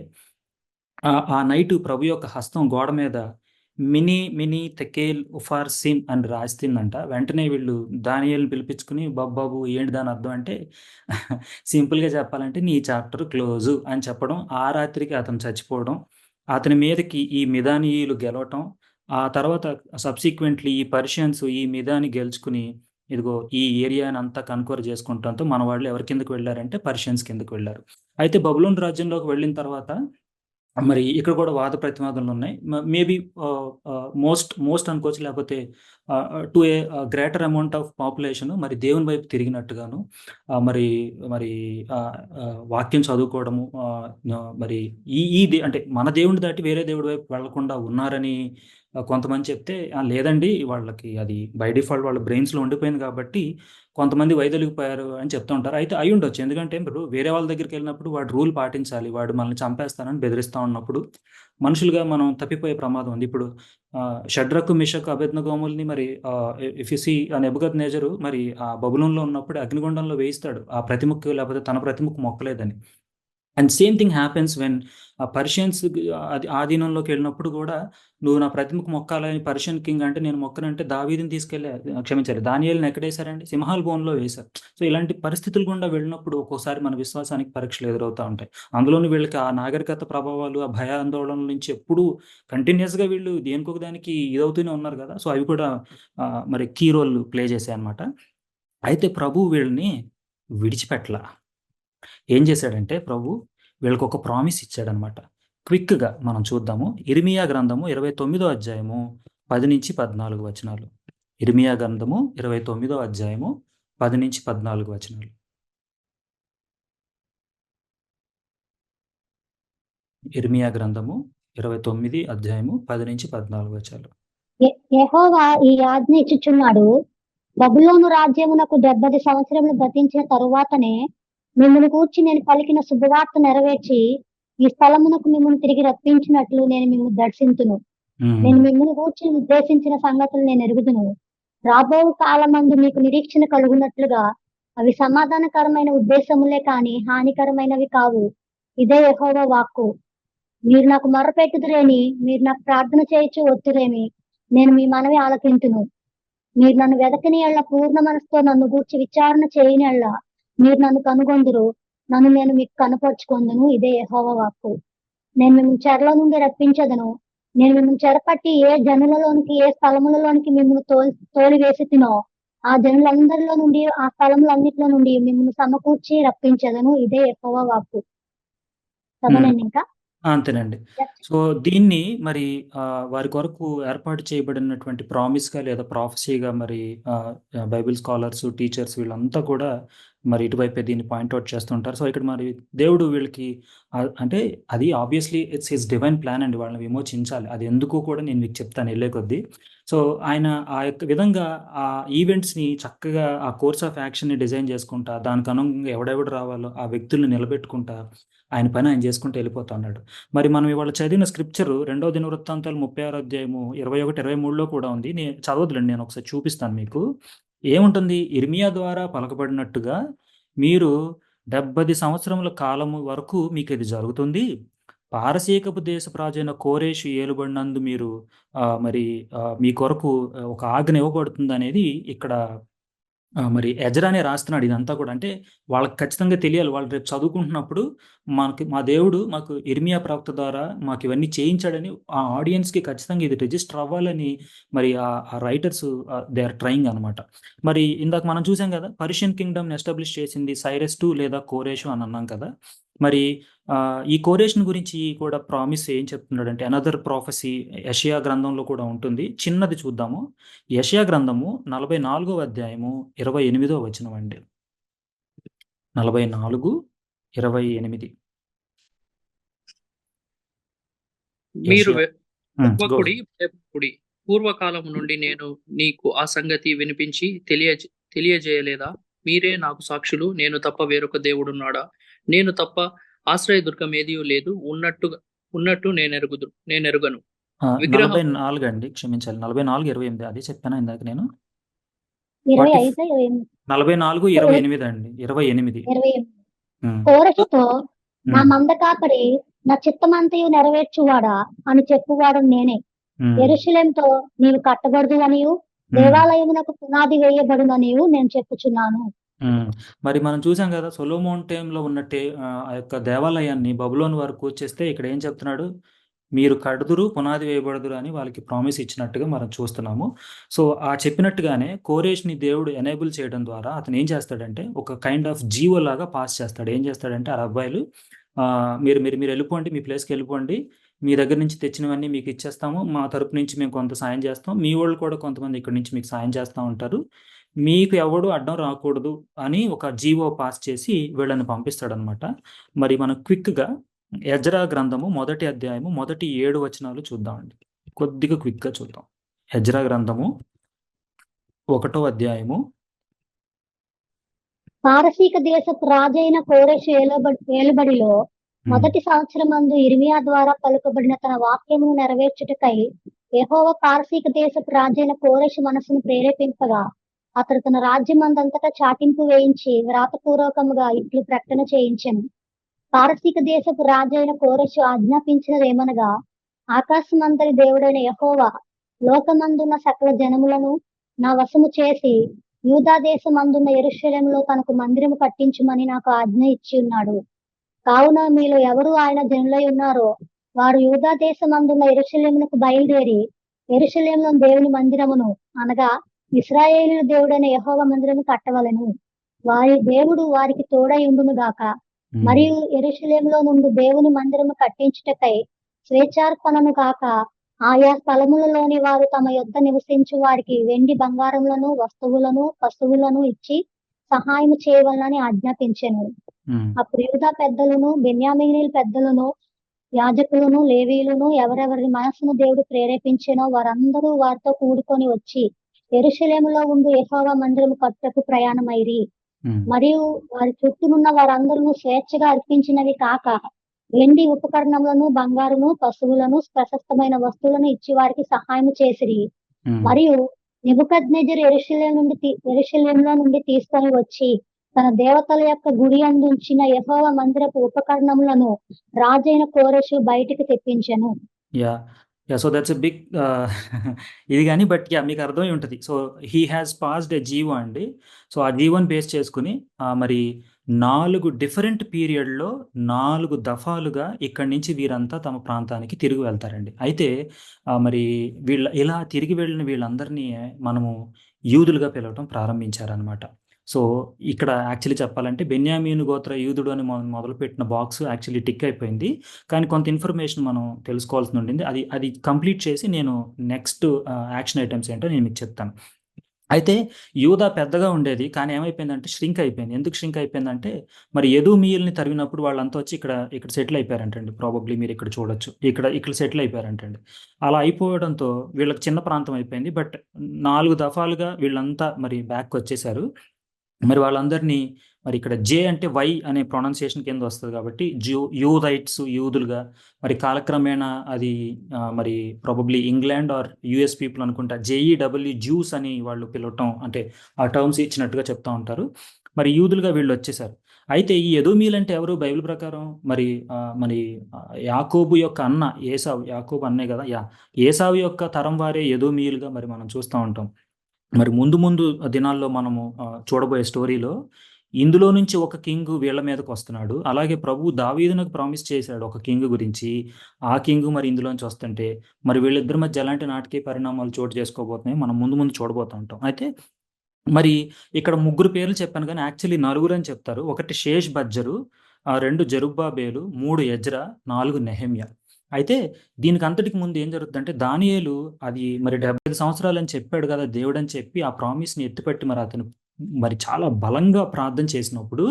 ఆ నైటు ప్రభు యొక్క హస్తం గోడ మీద మినీ తెకేల్ ఉఫార్ సిన్ అని రాసిందంట. వెంటనే వీళ్ళు దానియేలుని పిలిపించుకుని, బాబు ఏంటి దాని అర్థం అంటే, సింపుల్గా చెప్పాలంటే నీ చాప్టర్ క్లోజు అని చెప్పడం. ఆ రాత్రికి అతను చచ్చిపోవడం, అతని మీదకి ఈ మిదానీయులు గెలవటం, ఆ తర్వాత సబ్సిక్వెంట్లీ ఈ పర్షియన్స్ ఈ మిదాని గెలుచుకుని ఇదిగో ఈ ఏరియాని అంతా కన్క్వర్ చేసుకుంటంతో మన వాళ్ళు ఎవరి కిందకు వెళ్ళారంటే పర్షియన్స్ కిందకు వెళ్ళారు. అయితే బబులోన్ రాజ్యంలోకి వెళ్ళిన తర్వాత మరి ఇక్కడ కూడా వాద ప్రతివాదనలు ఉన్నాయి. మేబీ మోస్ట్ అనుకోవచ్చు, లేకపోతే to A greater amount of population మరి దేవుని వైపు తిరిగినట్టుగాను, మరి మరి వాక్యం చదువుకోవడము, మరి అంటే మన దేవుని దాటి వేరే దేవుడి వైపు వెళ్లకుండా ఉన్నారని కొంతమంది చెప్తే, లేదండి వాళ్ళకి అది బై డిఫాల్ట్ వాళ్ళ బ్రెయిన్స్లో ఉండిపోయింది కాబట్టి కొంతమంది వైదొలిగిపోయారు అని చెప్తూ ఉంటారు. అయితే అయి ఉండొచ్చు, ఎందుకంటే ఇప్పుడు వేరే వాళ్ళ దగ్గరికి వెళ్ళినప్పుడు వాడు రూల్ పాటించాలి, వాడు మనల్ని చంపేస్తానని బెదిరిస్తూ ఉన్నప్పుడు మనుషులుగా మనం తప్పిపోయే ప్రమాదం ఉంది. ఇప్పుడు షడ్రకు మిషకు అబేద్నగోముల్ని మరి ఇఫ్ యు సీ నెబుకద్నెజరు మరి ఆ బబులోన్లో ఉన్నప్పుడు అగ్నిగుండంలో వేయిస్తాడు, ఆ ప్రతిముక్కు లేకపోతే తన ప్రతిముక్కు మొక్కలేదని. And same thing happens when Persians ఆధీనంలోకి వెళ్ళినప్పుడు కూడా, నువ్వు నా ప్రతిమకు మొక్కాలని పర్షియన్ కింగ్ అంటే నేను మొక్కనంటే దావీదుని క్షమించాలి దానియేలుని ఎక్కడేశారండి, సింహాల బోన్లో వేశారు. సో ఇలాంటి పరిస్థితులు గుండా వెళ్ళినప్పుడు ఒక్కోసారి మన విశ్వాసానికి పరీక్షలు ఎదురవుతూ ఉంటాయి. అందులోని వీళ్ళకి ఆ నాగరికత ప్రభావాలు, ఆ భయాందోళనల నుంచి ఎప్పుడూ కంటిన్యూస్గా వీళ్ళు దేనికొక దానికి ఇదవుతూనే ఉన్నారు కదా. సో అవి కూడా మరి కీ రోల్ ప్లే చేశాయి అన్నమాట. అయితే ప్రభు వీళ్ళని విడిచిపెట్టలా. ఏం చేశాడంటే ప్రభు వీళ్ళకి ఒక ప్రామిస్ ఇచ్చాడనమాట. క్విక్గా మనం చూద్దాము. ఇర్మియా గ్రంథము 29వ అధ్యాయము 10-14 వచనాలు. ఇర్మియా గ్రంథము 29వ అధ్యాయము 10-14 వచనాలు. ఇర్మియా గ్రంథము 29 అధ్యాయము 10-14 వచనాలు. యెహోవా ఈ ఆజ్ఞ ఇచ్చుచున్నాడు, బబులోను రాజ్యమునకు 70 సంవత్సరములు గతించిన తరువాతనే మిమ్మల్ని గూర్చి నేను పలికిన శుభవార్త నెరవేర్చి ఈ స్థలమునకు మిమ్మల్ని తిరిగి రప్పించినట్లు నేను మిమ్మల్ని దర్శించును. నేను మిమ్మల్ని గూర్చి ఉద్దేశించిన సంగతులు నేను ఎరుగుదును. రాబో కాలమందు మీకు నిరీక్షణ కలుగునట్లుగా అవి సమాధానకరమైన ఉద్దేశములే కాని హానికరమైనవి కావు. ఇదే యెహోవా వాక్కు. మీరు నాకు మొర్రపెట్టుదురేని, మీరు నాకు ప్రార్థన చేయొచ్చు ఒత్తురేమి, నేను మీ మనవి ఆలకింతును. మీరు నన్ను వెదకని ఎళ్ళ, పూర్ణ మనసుతో నన్ను గూర్చి విచారణ చేయని ఎళ్ళ మీరు నన్ను కనుగొందురు, నన్ను నేను మీకు కనపరుచుకొందును. ఇదే యెహోవా వాక్కు. నేను మిమ్మల్ని చెరలో నుండి రప్పించదను, నేను మిమ్మల్ని చెరపట్టి ఏ జనులలోనికి ఏ స్థలములలోనికి మిమ్మల్ని తోలివేసి తినో ఆ జనులందరిలో నుండి ఆ స్థలములన్నిటిలో నుండి మిమ్మల్ని సమకూర్చి రప్పించదను. ఇదే యెహోవా వాక్కు. చదవనండి ఇంకా. అంతేనండి. నెక్స్ట్. సో, దీన్ని మరి వారి కొరకు ఏర్పాటు చేయబడినటువంటి ప్రామిస్‌గా లేదా ప్రాఫెసీగా మరి బైబిల్ స్కాలర్స్, టీచర్స్ వీళ్ళంతా కూడా మరి ఇటువైపే దీన్ని పాయింట్ ఔట్ చేస్తుంటారు. సో, ఇక్కడ మరి దేవుడు వీళ్ళకి అంటే అది obviously it's his divine plan అండి. వాళ్ళని విమోచించాలి. అది ఎందుకో కూడా నేను మీకు చెప్తాను ఎళ్ళే కొద్దీ. సో, ఆయన ఆ యొక్క విధంగా ఆ ఈవెంట్స్‌ని చక్కగా ఆ కోర్స్ ఆఫ్ యాక్షన్‌ని డిజైన్ చేసుకుంటా, దానికి అనుగుణంగా ఎవడెవడు రావాలో ఆ వ్యక్తుల్ని నిలబెట్టుకుంటా, ఆయన పని ఆయన చేసుకుంటూ వెళ్ళిపోతా ఉన్నాడు. మరి మనం ఇవాళ చదివిన స్క్రిప్చరు 2 దినవృత్తాంతాలు 36 అధ్యాయము 21, 23లో కూడా ఉంది. చదవదులెండి, నేను ఒకసారి చూపిస్తాను మీకు. ఏముంటుంది? ఇర్మియా ద్వారా పలకబడినట్టుగా మీరు 70 సంవత్సరముల కాలము వరకు మీకిది జరుగుతుంది. పారసీకపు దేశపు రాజైన కోరేషు ఏలుబడినందు మీరు మరి మీ కొరకు ఒక ఆజ్ఞ ఇవ్వబడుతుందనేది ఇక్కడ మరి ఎజ్రానే రాస్తున్నాడు ఇదంతా కూడా. అంటే వాళ్ళకి ఖచ్చితంగా తెలియాలి. వాళ్ళు రేపు చదువుకుంటున్నప్పుడు మా దేవుడు మాకు ఇర్మియా ప్రవక్త ద్వారా మాకు ఇవన్నీ చేయించాడని ఆ ఆడియన్స్‌కి ఖచ్చితంగా ఇది రిజిస్టర్ అవ్వాలని మరి ఆ రైటర్స్ దే ఆర్ ట్రైయింగ్ అనమాట. మరి ఇందాక మనం చూసాం కదా! పర్షియన్ కింగ్డమ్‌ని ఎస్టాబ్లిష్ చేసింది సైరస్ II లేదా కోరెషు అని అన్నాం కదా! మరి ఈ కోరేషుని గురించి కూడా ప్రామిస్ ఏం చెప్తున్నాడంటే అనదర్ ప్రాఫెసీ యెషయా గ్రంథంలో కూడా ఉంటుంది. చిన్నది చూద్దాము. యెషయా గ్రంథము 44వ అధ్యాయము 28వ వచనం అండి. 44:28. మీరు యెషయా. గో ఒక్కొక్కడి భయపడుడి. పూర్వకాలము నుండి నేను నీకు ఆ సంగతి వినిపించి తెలియజేయలేదా? మీరే నాకు సాక్షులు. నేను తప్ప వేరొక దేవుడున్నాడా? నేను తప్ప ఆశ్రయదుర్గం ఏదియూ లేదు. ఉన్నట్టు నేనెరుగను. విగ్రహం 44 అండి. క్షమించాలి. 44:28 అదే చెప్పానా ఇందాక నేను? 25, 28. 44:28 అండి. 28. 28. హ్మ్. కోరెషుతో నా హ్మ్. మంద కాపరి నా చిత్తమంతయు నెరవేర్చువాడా అని చెప్పువాడు నేనే. హ్మ్. యెరూషలేముతో నీవు కట్టబడదువనియు హ్మ్. దేవాలయమునకు పునాది వేయబడుననియు నేను చెప్పుచున్నాను. మరి మనం చూసాం కదా! సొలొమోన్ టైమ్‌లో ఉన్నట్టే ఆ యొక్క దేవాలయాన్ని బబులోను వారు కూల్చేస్తే ఇక్కడ ఏం చెప్తున్నాడు? మీరు కడుదురు, పునాది వేయబడుదురు అని వాళ్ళకి ప్రామిస్ ఇచ్చినట్టుగా మనం చూస్తున్నాము. సో, ఆ చెప్పినట్టుగానే కోరేష్‌ని దేవుడు ఎనేబుల్ చేయడం ద్వారా అతను ఏం చేస్తాడంటే ఒక కైండ్ ఆఫ్ జీవో లాగా పాస్ చేస్తాడు. ఏం చేస్తాడంటే ఆ అబ్బాయిలు మీరు మీరు మీరెళ్ళిపోండి. మీ ప్లేస్‌కెళ్ళిపోండి. మీ దగ్గర నుంచి తెచ్చినవన్నీ మీకు ఇచ్చేస్తాము. మా తరపు నుంచి మేము కొంత సాయం చేస్తాం. మీ వోళ్ళు కూడా కొంతమంది ఇక్కడి నుంచి మీకు సాయం చేస్తా ఉంటారు. మీకు ఎవడు అడ్డం రాకూడదు అని ఒక జీవో పాస్ చేసి వీళ్ళని పంపిస్తాడనమాట. మరి మనం క్విక్‌గా ఎజ్రా గ్రంథము మొదటి అధ్యాయము మొదటి 7 వచనాలు చూద్దామండి. కొద్దిగా క్విక్‌గా చూద్దాం. ఎజ్రా గ్రంథము 1వ అధ్యాయము. పారసీక దేశపు రాజైన కోరెషు ఏలుబడిలో హ్మ్. మొదటి సంవత్సరమందు ఇర్మియా ద్వారా పలుకబడిన తన వాక్యమును నెరవేర్చుటకై యెహోవా పారసీక దేశపు రాజైన కోరెషు మనస్సును ప్రేరేపింపగా అతడు తన రాజ్యమందంతటా చాటింపు వేయించి వ్రాతపూర్వకముగా ఇట్లు ప్రకటన చేయించెను. పారసీక దేశపు రాజైన కోరెషు ఆజ్ఞాపించినదేమనగా, ఆకాశమంతటి దేవుడైన యెహోవా లోకమందున్న సకల జనములను నా వశము చేసి యూదా దేశమందున్న యెరూషలేములో తనకు మందిరము కట్టించుమని నాకు ఆజ్ఞ ఇచ్చి ఉన్నాడు. కావున మీలో ఎవరు ఆయన జనులై ఉన్నారో వారు యూదా దేశమందున్న యెరూషలేమునకు బయలుదేరి యెరూషలేములో దేవుని మందిరమును అనగా ఇశ్రాయేలీయుల దేవుడైన యెహోవా మందిరము కట్టవలెను. వారి దేవుడు వారికి తోడై ఉండును గాక. మరియు యెరూషలేములో నుండి దేవుని మందిరము కట్టించుటకై స్వేచ్ఛార్పణను కాక ఆయా స్థలములలోని వారు తమ యొద్ద నివసించు వారికి వెండి బంగారములను వస్తువులను పశువులను ఇచ్చి సహాయము చేయవలనని ఆజ్ఞాపించెను. అప్పుడు యూదా పెద్దలను బెన్యామీనీయుల పెద్దలను యాజకులను లేవీయులను ఎవరెవరి మనస్సును దేవుడు ప్రేరేపించెనో వారందరూ వారితో కూడుకొని వచ్చి యెరూషలేములో ఉండు యెహోవా మందిరము కట్టుటకు ప్రయాణమైరి. మరియు వారి చుట్టూనున్న వారందరూ స్వేచ్ఛగా అర్పించినవి కాక వెండి ఉపకరణములను బంగారును పశువులను ప్రశస్తమైన వస్తువులను ఇచ్చి వారికి సహాయం చేసిరి. మరియు నెబుకద్నెజరు యెరూషలేములో నుండి తీసుకొని వచ్చి తన దేవతల యొక్క గుడి అందుంచిన యెహోవా మందిరపు ఉపకరణములను రాజైన కోరెషు బయటికి తెప్పించెను. సో దట్స్ ఎ బిగ్ ఇది గాని బట్ మీకు అర్థమై ఉంటది. So he has passed a GO అండి. సో ఆ జీవోని బేస్ చేసుకొని మరి 4 డిఫరెంట్ పీరియడ్‌లో 4 దఫాలుగా ఇక్కడి నుంచి వీరంతా తమ ప్రాంతానికి తిరిగి వెళ్తారండి. అయితే మరి ఇలా తిరిగి వెళ్ళిన వీళ్ళందరినీ మనము యూదులుగా పిలవటం ప్రారంభించారనమాట. సో, ఇక్కడ యాక్చువల్లీ చెప్పాలంటే బెన్యామీను గోత్ర యూదుడు అని మొదలుపెట్టిన బాక్స్ యాక్చువల్లీ టిక్ అయిపోయింది. కానీ కొంత ఇన్ఫర్మేషన్ మనం తెలుసుకోవాల్సి ఉండింది. అది కంప్లీట్ చేసి నేను నెక్స్ట్ యాక్షన్ ఐటెమ్స్ ఏంటో నేను మీకు చెప్తాను. అయితే యూదా పెద్దగా ఉండేది. కానీ ఏమైపోయిందంటే ష్రింక్ అయిపోయింది. ఎందుకు ష్రింక్ అయిపోయిందంటే మరి ఎదోమీయుల్ని తరిమినప్పుడు వాళ్ళంతా వచ్చి ఇక్కడ సెటిల్ అయిపోయారంటండి. ప్రాబబ్లీ మీరు ఇక్కడ చూడొచ్చు. ఇక్కడ సెటిల్ అయిపోయారంటండి. అలా అయిపోవడంతో వీళ్ళకి చిన్న ప్రాంతం అయిపోయింది. బట్ 4 దఫాలుగా వీళ్ళంతా మరి బ్యాక్‌కొచ్చేసారు. మరి వాళ్ళందరినీ మరి ఇక్కడ జే అంటే వై అనే ప్రొనౌన్సియేషన్ కింద వస్తది కాబట్టి యూదైట్స్ యూదులుగా మరి కాలక్రమేణా అది మరి probably England or US people అనుకుంటా జేఈడబ్ల్యూ జ్యూస్ అని వాళ్ళు పిలవటం అంటే ఆ టర్మ్స్ ఇచ్చినట్టుగా చెప్తా ఉంటారు. మరి యూదులుగా వీళ్ళు వచ్చేసారు. అయితే ఈ ఎదోమీయులు అంటే ఎవరు బైబిల్ ప్రకారం మరి యాకోబు యొక్క అన్న ఏసావు, యాకోబు అన్నే కదా! ఏసావు యొక్క తరం వారే ఎదోమీయులుగా మరి మనం చూస్తా ఉంటాం. మరి ముందు దినాల్లో మనము చూడబోయే స్టోరీలో ఇందులో నుంచి ఒక కింగ్ వీళ్ళ మీదకి వస్తున్నాడు. అలాగే ప్రభువు దావీదునకు ప్రామిస్ చేశాడు ఒక కింగ్ గురించి. ఆ కింగ్ మరి ఇందులోంచి వస్తుంటే మరి వీళ్ళిద్దరి మధ్య ఎలాంటి నాటకీయ పరిణామాలు చోటు చేసుకోబోతున్నాయి మనం ముందు చూడబోతూ ఉంటాం. అయితే మరి ఇక్కడ 3 పేర్లు చెప్పాను కానీ యాక్చువల్లీ 4 అని చెప్తారు. ఒకటి షేష్ బజ్జరు, 2 జెరుబ్బాబేలు, 3 ఎజ్రా, 4 నెహెమ్యా. అయితే దీనికి అంతటికి ముందు ఏం జరుగుతుందంటే దానియేలు అది మరి 75 సంవత్సరాలని చెప్పాడు కదా దేవుడని చెప్పి ఆ ప్రామిస్‌ని ఎత్తిపెట్టి మరి అతను మరి చాలా బలంగా ప్రార్థన చేసినప్పుడు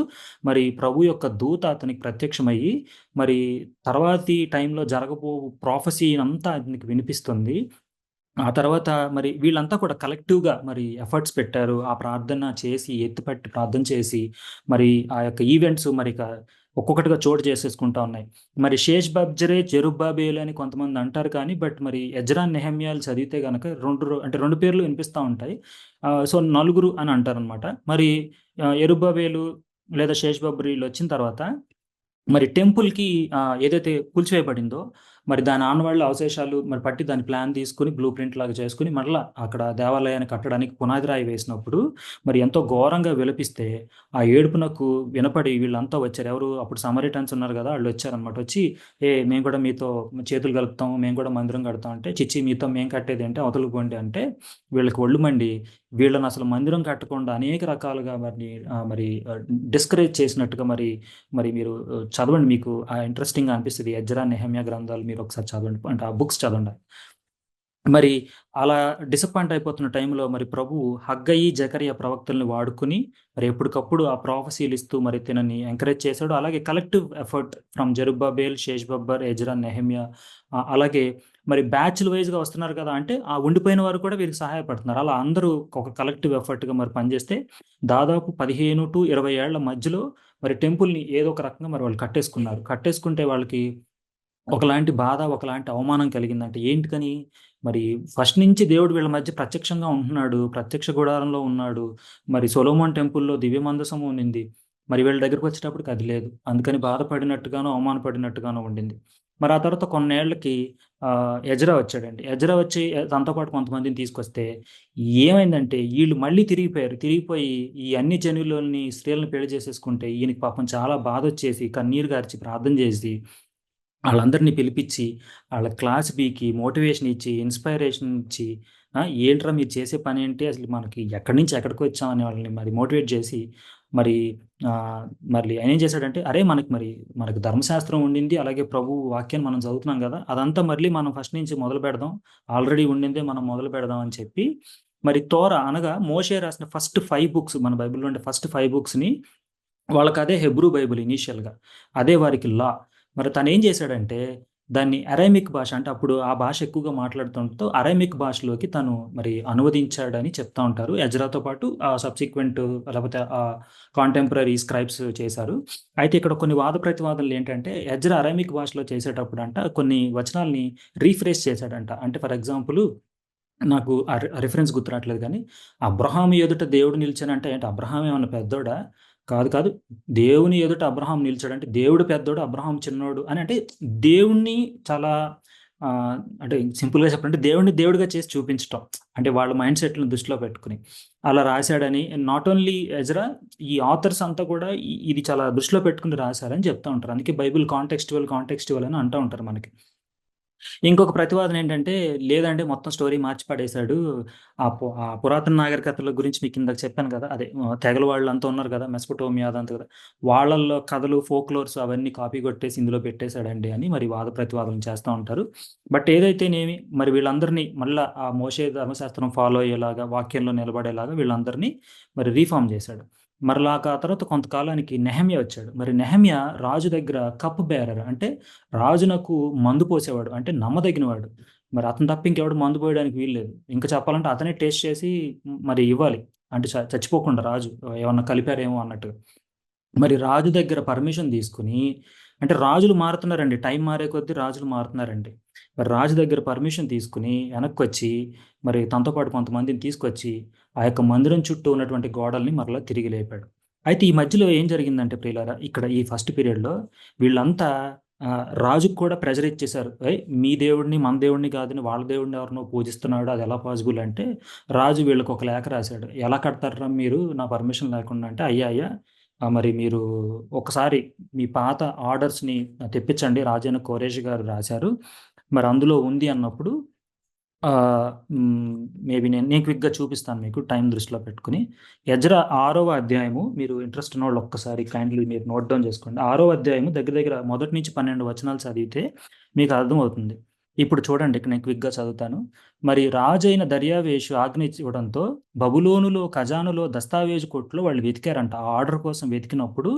మరి ప్రభు యొక్క దూత అతనికి ప్రత్యక్షమయ్యి మరి తర్వాతి టైంలో జరగబో ప్రొఫెసీ అంతా అతనికి వినిపిస్తుంది. ఆ తర్వాత మరి వీళ్ళంతా కూడా కలెక్టివ్‌గా మరి ఎఫర్ట్స్ పెట్టారు. ఆ ప్రార్థన చేసి ఎత్తిపట్టి ప్రార్థన చేసి మరి ఆ యొక్క ఈవెంట్స్ ఒక్కొక్కటిగా చోటు చేసేసుకుంటా ఉన్నాయి. మరి షేష్ బబ్జరే, జెరుబ్బాబేలు అని కొంతమంది అంటారు కానీ బట్ మరి ఎజ్రా, నెహెమ్యాలు చదివితే గనక 2 పేర్లు వినిపిస్తా ఉంటాయి. సో, నలుగురు అని అంటారనమాట. మరి యెరుబ్బయలు లేదా షేష్ బబ్రి వీళ్ళొచ్చిన తర్వాత మరి టెంపుల్‌కి ఏదైతే కూల్చివేయబడిందో మరి దాని ఆనవాళ్ల అవశేషాలు మరి పట్టి దాని ప్లాన్ తీసుకొని బ్లూ ప్రింట్ లాగా చేసుకొని మరలా అక్కడ దేవాలయాన్ని కట్టడానికి పునాది రాయి వేసినప్పుడు మరి ఎంతో ఘోరంగా విలపిస్తే ఆ ఏడుపునకు వినపడి వీళ్ళంతా వచ్చారు. ఎవరు అప్పుడు సమరిటన్స్ ఉన్నారు కదా! వాళ్ళు వచ్చారనమాట. వచ్చి మేము కూడా మీతో చేతులు కలుపుతాం, మేము కూడా మందిరం కడతాం అంటే, చిచ్చి మీతో మేము కట్టేది అంటే అవతలకు పోండి అంటే వీళ్ళకి ఒళ్ళు మండి వీళ్ళని అసలు మందిరం కట్టకుండా అనేక రకాలుగా మరి డిస్కరేజ్ చేసినట్టుగా మరి మీరు చదవండి. మీకు ఇంట్రెస్టింగ్‌గా అనిపిస్తది. ఎజ్రా, నెహెమ్యా గ్రంథాలు మీరు ఒకసారి చదవండి. అంటే ఆ బుక్స్ చదవండి. మరి అలా డిసప్పాయింట్ అయిపోతున్న టైంలో మరి ప్రభువు హగ్గయి, జకరియా ప్రవక్తల్ని వాడుకొని మరి ఎప్పటికప్పుడు ఆ ప్రొఫెసీలు ఇస్తూ మరి తినని ఎంకరేజ్ చేశాడు. అలాగే collective effort from Zerubbabel, Sheshbazzar, Ezra, Nehemiah అలాగే మరి బ్యాచ్‌లు వైస్‌గా వస్తున్నారు కదా! అంటే ఆ ఉండిపోయిన వారు కూడా వీరికి సహాయపడుతున్నారు. అలా అందరూ ఒక కలెక్టివ్ ఎఫర్ట్‌గా మరి పనిచేస్తే దాదాపు 15-20 ఏళ్ల మధ్యలో మరి టెంపుల్‌ని ఏదో ఒక రకంగా మరి వాళ్ళు కట్టేసుకున్నారు. కట్టేసుకుంటే వాళ్ళకి ఒకలాంటి బాధ, ఒకలాంటి అవమానం కలిగిందంటే ఏంటికని? మరి ఫస్ట్ నుంచి దేవుడు వీళ్ళ మధ్య ప్రత్యక్షంగా ఉంటున్నాడు. ప్రత్యక్ష గుడారంలో ఉన్నాడు. మరి సొలొమోన్ టెంపుల్‌లో దివ్య మందసం ఉన్నింది. మరి వీళ్ళ దగ్గరకొచ్చేటప్పటికి అది లేదు. అందుకని బాధపడినట్టుగానో, అవమానపడినట్టుగానో ఉండింది. మరి ఆ తర్వాత కొన్నేళ్లకి ఎజ్రా వచ్చాడండి. ఎజ్రా వచ్చి తనతో పాటు కొంతమందిని తీసుకొస్తే ఏమైందంటే ఈళ్ళు మళ్ళీ తిరిగిపోయారు. తిరిగిపోయి ఈ అన్ని జనులని, స్త్రీలను పెళ్లి చేసేసుకుంటే ఈయనకి పాపం చాలా బాధొచ్చేసి కన్నీరు గార్చి ప్రార్థన చేసి ఆళ్ళందరిని పిలిపిచ్చి, ఆళ్ళ క్లాస్ పీకి, మోటివేషన్ ఇచ్చి, ఇన్‌స్పైరేషన్ ఇచ్చి, ఏంట్రా మీరు చేసే పనేంటి? అసలు మనకి ఎక్కడి నుంచి ఎక్కడికొచ్చాం అని వాళ్ళని మరి మోటివేట్ చేసి, మరి మళ్ళీ ఆయనేం చేశాడంటే, అరే మనకు ధర్మశాస్త్రం ఉండింది. అలాగే ప్రభువు వాక్యాన్ని మనం చదువుతున్నాం గదా! అదంతా మళ్ళీ మనం ఫస్ట్ నుంచి మొదలుపెడదాం. ఆల్రెడీ ఉండిందే మనం మొదలుపెడదాం అని చెప్పి, మరి తోరా అనగా మోషే రాసిన ఫస్ట్ 5 బుక్స్ మన బైబిల్‌లో ఉండే ఫస్ట్ 5 బుక్స్‌ని వాళ్ళకదే హెబ్రూ బైబిల్ ఇనీషియల్‌గా. అదే వారికి లా. మరి తనేం చేశాడంటే, దాన్ని అరామిక్ భాష అంటే అప్పుడు ఆ భాష ఎక్కువగా మాట్లాడుతుండటంతో అరామిక్ భాషలోకి తను మరి అనువదించాడని చెప్తా ఉంటారు. ఎజ్రాతో పాటు సబ్సిక్వెంట్ లేకపోతే కాంటెంపరరీ స్క్రైబ్స్ చేశారు. అయితే ఇక్కడ కొన్ని వాద ప్రతివాదనలు ఏంటంటే, ఎజ్రా అరామిక్ భాషలో చేసేటప్పుడంట కొన్ని వచనాల్ని రీఫ్రేజ్ చేశాడంట. అంటే ఫర్ ఎగ్జాంపుల్ నాకు రిఫరెన్స్ గుర్తు రావట్లేదు కానీ, అబ్రహాము ఎదుట దేవుడు నిలిచానంటే ఏంటి అబ్రహాం ఏమన్నా పెద్దోడా? కాదు. దేవుని ఎదుట అబ్రహాం నిలిచాడంటే దేవుడు పెద్దోడు, అబ్రహాం చిన్నోడు అని అంటే దేవుణ్ణి చాలా అంటే సింపుల్గా చెప్పాలంటే దేవుడిని దేవుడిగా చేసి చూపించటం, అంటే వాళ్ళ మైండ్ సెట్లను దృష్టిలో పెట్టుకుని అలా రాశాడని. నాట్ ఓన్లీ ఎజ్రా, ఈ ఆథర్స్ అంతా కూడా ఇది చాలా దృష్టిలో పెట్టుకుని రాశారని చెప్తా ఉంటారు. అందుకే బైబిల్ కాంటెక్స్చువల్ అని అంటూ ఉంటారు మనకి. ఇంకొక ప్రతివాదన ఏంటంటే, లేదండి మొత్తం స్టోరీ మార్చి పడేశాడు. ఆ పురాతన నాగరికతల గురించి మీకు ఇందాక చెప్పాను కదా! అదే తెగల వాళ్ళంతా ఉన్నారు కదా! మెసొపొటేమియా అదంతా కదా! వాళ్ళల్లో కథలు, ఫోక్‌లోర్స్ అవన్నీ కాపీ కొట్టేసి ఇందులో పెట్టేశాడండి అని మరి వాద ప్రతివాదనలు చేస్తా ఉంటారు. బట్ ఏదైతేనేమి మరి వీళ్ళందరినీ మళ్ళా ఆ మోషే ధర్మశాస్త్రం ఫాలో అయ్యేలాగా, వాక్యంలో నిలబడేలాగా వీళ్ళందరినీ మరి రీఫార్మ్ చేశాడు. మరలా ఆ తర్వాత కొంతకాలానికి నెహెమ్యా వచ్చాడు. మరి నెహెమ్యా రాజు దగ్గర కప్ బేరర్, అంటే రాజునకు మందు పోసేవాడు, అంటే నమ్మదగినవాడు. మరి అతను తప్ప ఇంకెవడు మందు పోయడానికి వీల్లేదు. ఇంకా చెప్పాలంటే అతనే టేస్ట్ చేసి మరి ఇవ్వాలి. అంటే చచ్చిపోకుండా రాజు ఏమన్నా కలిపారేమో అన్నట్టుగా. మరి రాజు దగ్గర పర్మిషన్ తీసుకొని, అంటే రాజులు మారుతున్నారండి. టైం మారే కొద్దీ రాజులు మారుతున్నారండి. మరి రాజు దగ్గర పర్మిషన్ తీసుకొని వెనక్కొచ్చి మరి తనతో పాటు కొంతమందిని తీసుకొచ్చి ఆ యొక్క మందిరం చుట్టూ ఉన్నటువంటి గోడల్ని మరలా తిరిగి లేపాడు. అయితే ఈ మధ్యలో ఏం జరిగిందంటే ప్రియులారా, ఇక్కడ ఈ ఫస్ట్ పీరియడ్‌లో వీళ్ళంతా రాజుకి కూడా ప్రెషర్ ఇచ్చేసారు. మీ దేవుడిని, మన దేవుడిని కాదని వాళ్ళ దేవుడిని ఎవరినో పూజిస్తున్నాడు. అది ఎలా పాసిబుల్ అంటే, రాజు వీళ్ళకి ఒక లేఖ రాశాడు. ఎలా కడతార్రా మీరు నా పర్మిషన్ లేకుండా అంటే, అయ్యా మరి మీరు ఒకసారి మీ పాత ఆర్డర్స్‌ని తెప్పించండి. రాజైన కోరేష్ గారు రాశారు. మరి అందులో ఉంది అన్నప్పుడు మేబీ నేను క్విక్‌గా చూపిస్తాను మీకు టైం దృష్టిలో పెట్టుకొని. ఎజ్రా 6వ అధ్యాయము, మీరు ఇంట్రెస్ట్ ఉన్నోళ్ళు ఒక్కసారి కైండ్లీ మీరు నోట్ డౌన్ చేసుకోండి. 6వ అధ్యాయము దగ్గర దగ్గర 1 నుంచి 12 వచనాలు చదివితే మీకు అర్థమవుతుంది. ఇప్పుడు చూడండి, ఇక్కడ నేను క్విక్‌గా చదువుతాను. మరి రాజైన దర్యావేషు ఆజ్ఞ ఇవ్వడంతో బబులోనులో ఖజానాలో దస్తావేజు కొట్టులో వాళ్ళు వెతికారంట. ఆ ఆర్డర్ కోసం వెతికినప్పుడు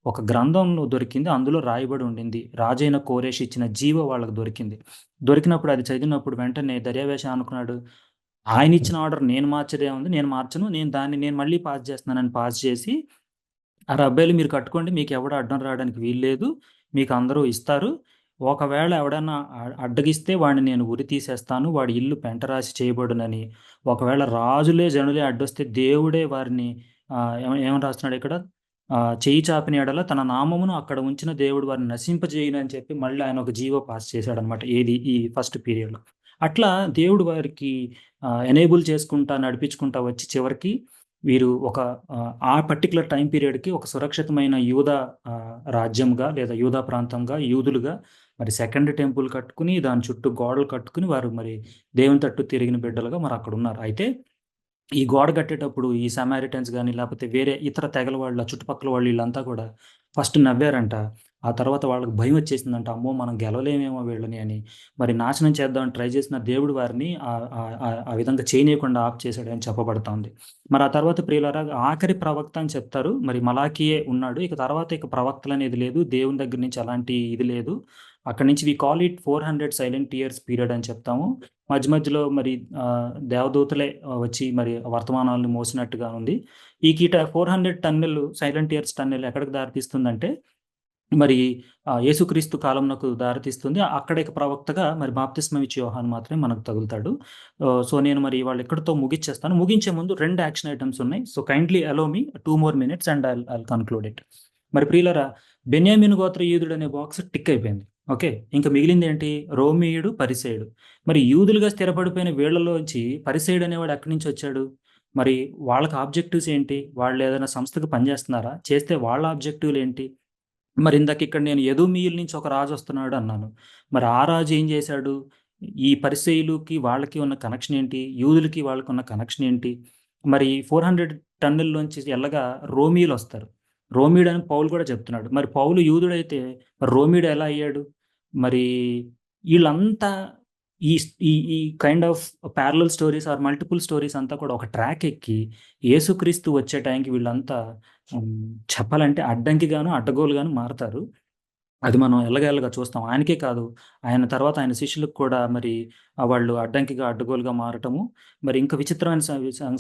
ఒక గ్రంథంలో దొరికింది. అందులో రాయబడి ఉండింది. రాజైన కోరేష్ ఇచ్చిన జీవో వాళ్ళకి దొరికింది. దొరికినప్పుడు అది చదివినప్పుడు వెంటనే దర్యావేష అనుకున్నాడు, ఆయన ఇచ్చిన ఆర్డర్ నేను మార్చేదేముంది, నేను మార్చను, నేను మళ్ళీ పాస్ చేస్తున్నానని పాస్ చేసి, ఆ అబ్బాయిలు మీరు కట్టుకోండి, మీకు ఎవడు అడ్డం రావడానికి వీల్లేదు, మీకు అందరూ ఇస్తారు. ఒకవేళ ఎవడన్నా అడ్డగిస్తే వాడిని నేను ఉరి తీసేస్తాను, వాడి ఇల్లు పెంటరాసి చేయబడునని. ఒకవేళ రాజులే జనులే అడ్డొస్తే దేవుడే వారిని ఏమని రాస్తున్నాడు ఇక్కడ, చెయ్యి చాపిన ఎడల తన నామమును అక్కడ ఉంచిన దేవుడు వారిని నశింపజేయును అని చెప్పి మళ్ళీ ఆయన ఒక జీవో పాస్ చేశాడనమాట. ఏది ఈ ఫస్ట్ పీరియడ్‌లో. అట్లా దేవుడు వారికి ఎనేబుల్ చేసుకుంటా, నడిపించుకుంటా వచ్చి చివరికి వీరు ఒక ఆ పర్టిక్యులర్ టైం పీరియడ్‌కి ఒక సురక్షితమైన యూదా రాజ్యంగా లేదా యూదా ప్రాంతంగా, యూదులుగా మరి సెకండ్ టెంపుల్ కట్టుకుని, దాని చుట్టూ గోడలు కట్టుకుని వారు మరి దేవుని తట్టు తిరిగిన బిడ్డలుగా మరి అక్కడున్నారు. అయితే ఈ గోడ కట్టేటప్పుడు ఈ సమారిటన్స్ గాని, లేపోతే వేరే ఇతర తెగల వాళ్ళ చుట్టుపక్కల వాళ్ళు వీళ్ళంతా కూడా ఫస్ట్ నవ్వారంట. ఆ తర్వాత వాళ్ళకి భయం వచ్చేసిందంట. అమ్మో! మనం గెలవలేమేమో వీళ్ళని అని. మరి నాశనం చేద్దామని ట్రై చేసిన దేవుడు వారిని ఆ విధంగా చేయనీయకుండా ఆప్ చేశాడని చెప్పబడతా ఉంది. మరి ఆ తర్వాత ప్రియులారా, ఆఖరి ప్రవక్త అని చెప్తారు. మరి మలాకీయే ఉన్నాడు. ఇక తర్వాత ఇక ప్రవక్తలనేది లేదు. దేవుని దగ్గర నుంచి అలాంటి ఇది లేదు. అక్కడి నుంచి we call it 400 silent years period అని చెప్తాము. మధ్య మధ్యలో మరి దేవదూతలే వచ్చి మరి వర్తమానాలను మోసినట్టుగా ఉంది. ఈ 400 టన్నెల్ సైలెంట్ ఇయర్స్ టన్నెల్ ఎక్కడికి దారితీస్తుందంటే, మరి యేసుక్రీస్తు కాలంనకు దారితీస్తుంది. అక్కడ ఇక ప్రవక్తగా మరి బాప్తిస్మం ఇచ్చే యోహాను మాత్రమే మనకు తగులుతాడు. సో నేను మరి ఇవాళ ఇక్కడితో ముగించేస్తాను. ముగించే ముందు 2 యాక్షన్ ఐటెమ్స్ ఉన్నాయి. So kindly allow me 2 more minutes and I'll conclude it. మరి ప్రియులారా, బెన్యామీను గోత్ర యూదుడు అనే బాక్స్ టిక్ అయిపోయింది. ఓకే. ఇంక మిగిలింది ఏంటి? రోమీయుడు, పరిసయ్యుడు. మరి యూదులుగా స్థిరపడిపోయిన వీళ్ళలోంచి పరిసయ్యుడు అనేవాడు ఎక్కడి నుంచి వచ్చాడు? మరి వాళ్ళకి ఆబ్జెక్టివ్స్ ఏంటి? వాళ్ళు ఏదైనా సంస్థకు పనిచేస్తున్నారా? చేస్తే వాళ్ళ ఆబ్జెక్టివ్‌లు ఏంటి? మరి ఇందాక ఇక్కడ నేను ఎదోమీయుల నుంచి ఒక రాజు వస్తున్నాడు అన్నాను. మరి ఆ రాజు ఏం చేశాడు? ఈ పరిసయ్యులకి వాళ్ళకి ఉన్న కనెక్షన్ ఏంటి? యూదులకి వాళ్ళకి ఉన్న కనెక్షన్ ఏంటి? మరి 400 టన్నుల్లోంచి ఎల్లగా రోమీయులు వస్తారు. రోమీయుడు అని పౌలు కూడా చెప్తున్నాడు. మరి పౌలు యూదుడైతే మరి రోమీయుడు ఎలా అయ్యాడు? మరి ఈళ్ళంతా ఈ ఈ ఈ kind of parallel stories or multiple stories అంతా కూడా ఒక ట్రాక్ ఎక్కి యేసుక్రీస్తు వచ్చే టైంకి వీళ్ళంతా చెప్పాలంటే అడ్డంకిగాను, అడ్డగోలుగాను మారతారు. అది మనం ఎల్లగా చూస్తాం. ఆయనకే కాదు, ఆయన తర్వాత ఆయన శిష్యులకు కూడా మరి వాళ్ళు అడ్డంకిగా, అడ్డగోలుగా మారటము. మరి ఇంకా విచిత్రమైన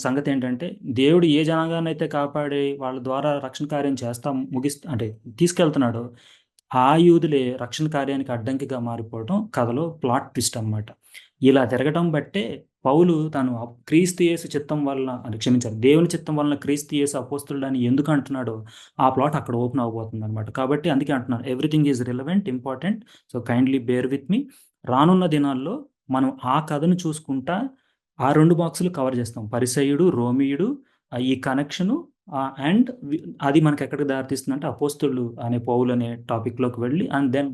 సంగతి ఏంటంటే, దేవుడు ఏ జనాంగాన్నైతే కాపాడి వాళ్ళ ద్వారా రక్షణ కార్యం అంటే తీసుకెళ్తున్నాడో, ఆ యూదులే రక్షణ కార్యానికి అడ్డంకిగా మారిపోవడం కథలో ప్లాట్ ట్విస్ట్ అన్నమాట. ఇలా జరగటం బట్టే పౌలు తను క్రీస్తు యేసు చిత్తం వలన క్షమించాలి, దేవుని చిత్తం వలన క్రీస్తు యేసు అపోస్తలుడని ఎందుకు అంటున్నాడో ఆ ప్లాట్ అక్కడ ఓపెన్ అవబోతుందన్నమాట. కాబట్టి అందుకే అంటున్నాను, everything is relevant, important. So kindly bear with me. రానున్న దినాల్లో మనం ఆ కథను చూసుకుంటా ఆ 2 బాక్సులు కవర్ చేస్తాం. పరిసయ్యుడు, రోమీయుడు, ఈ కనెక్షను అండ్ అది మనకి ఎక్కడికి దారితీస్తుందంటే అపోస్తలులు అనే పౌలు అనే టాపిక్‌లోకి వెళ్ళి అండ్ దెన్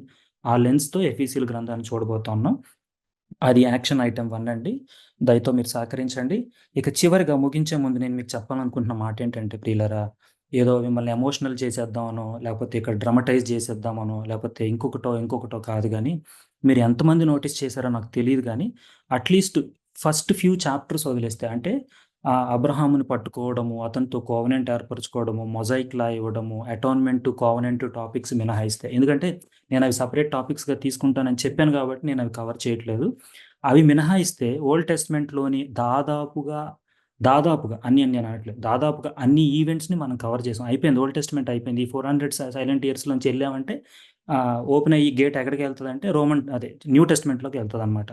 ఆ లెన్స్‌తో ఎఫీసీయుల గ్రంథాన్ని చూడబోతా ఉన్నాం. అది యాక్షన్ ఐటెమ్ 1 అండి. దయతో మీరు సహకరించండి. ఇక చివరిగా ముగించే ముందు నేను మీకు చెప్పాలనుకుంటున్న మాటేంటంటే ప్రియులారా, ఏదో మిమ్మల్ని ఎమోషనల్ చేసేద్దామనో, లేకపోతే ఇక్కడ డ్రమటైజ్ చేసేద్దామనో, లేకపోతే ఇంకొకటో కాదు గానీ, మీరు ఎంతమంది నోటీస్ చేశారో నాకు తెలీదు గానీ, అట్‌లీస్ట్ ఫస్ట్ ఫ్యూ చాప్టర్స్ వదిలేస్తే అంటే అబ్రహాముని పట్టుకోవడము, అతనితో కోవెనెంట్ ఏర్పరచుకోవడము, మొజాయిక్ లా ఇవ్వడము, అటోన్మెంట్ టు కోవెనెంట్ టాపిక్స్ మినహాయిస్తే. ఎందుకంటే నేను అవి సెపరేట్ టాపిక్స్‌గా తీసుకుంటానని చెప్పాను కాబట్టి నేను అవి కవర్ చేయట్లేదు. అవి మినహాయిస్తే ఓల్డ్ టెస్ట్‌మెంట్‌లోని దాదాపుగా అన్ని అని నేను అనట్లేదు. దాదాపుగా అన్ని ఈవెంట్స్‌ని మనం కవర్ చేసాం. అయిపోయింది. ఓల్డ్ టెస్ట్‌మెంట్ అయిపోయింది. ఈ 400 సైలెంట్ ఇయర్స్‌లోంచి ఎళ్ళామంటే ఓపెన్ అయ్యి గేట్ ఎక్కడికెళ్తదంటే న్యూ టెస్ట్‌మెంట్‌లోకి ఎళ్తదనమాట.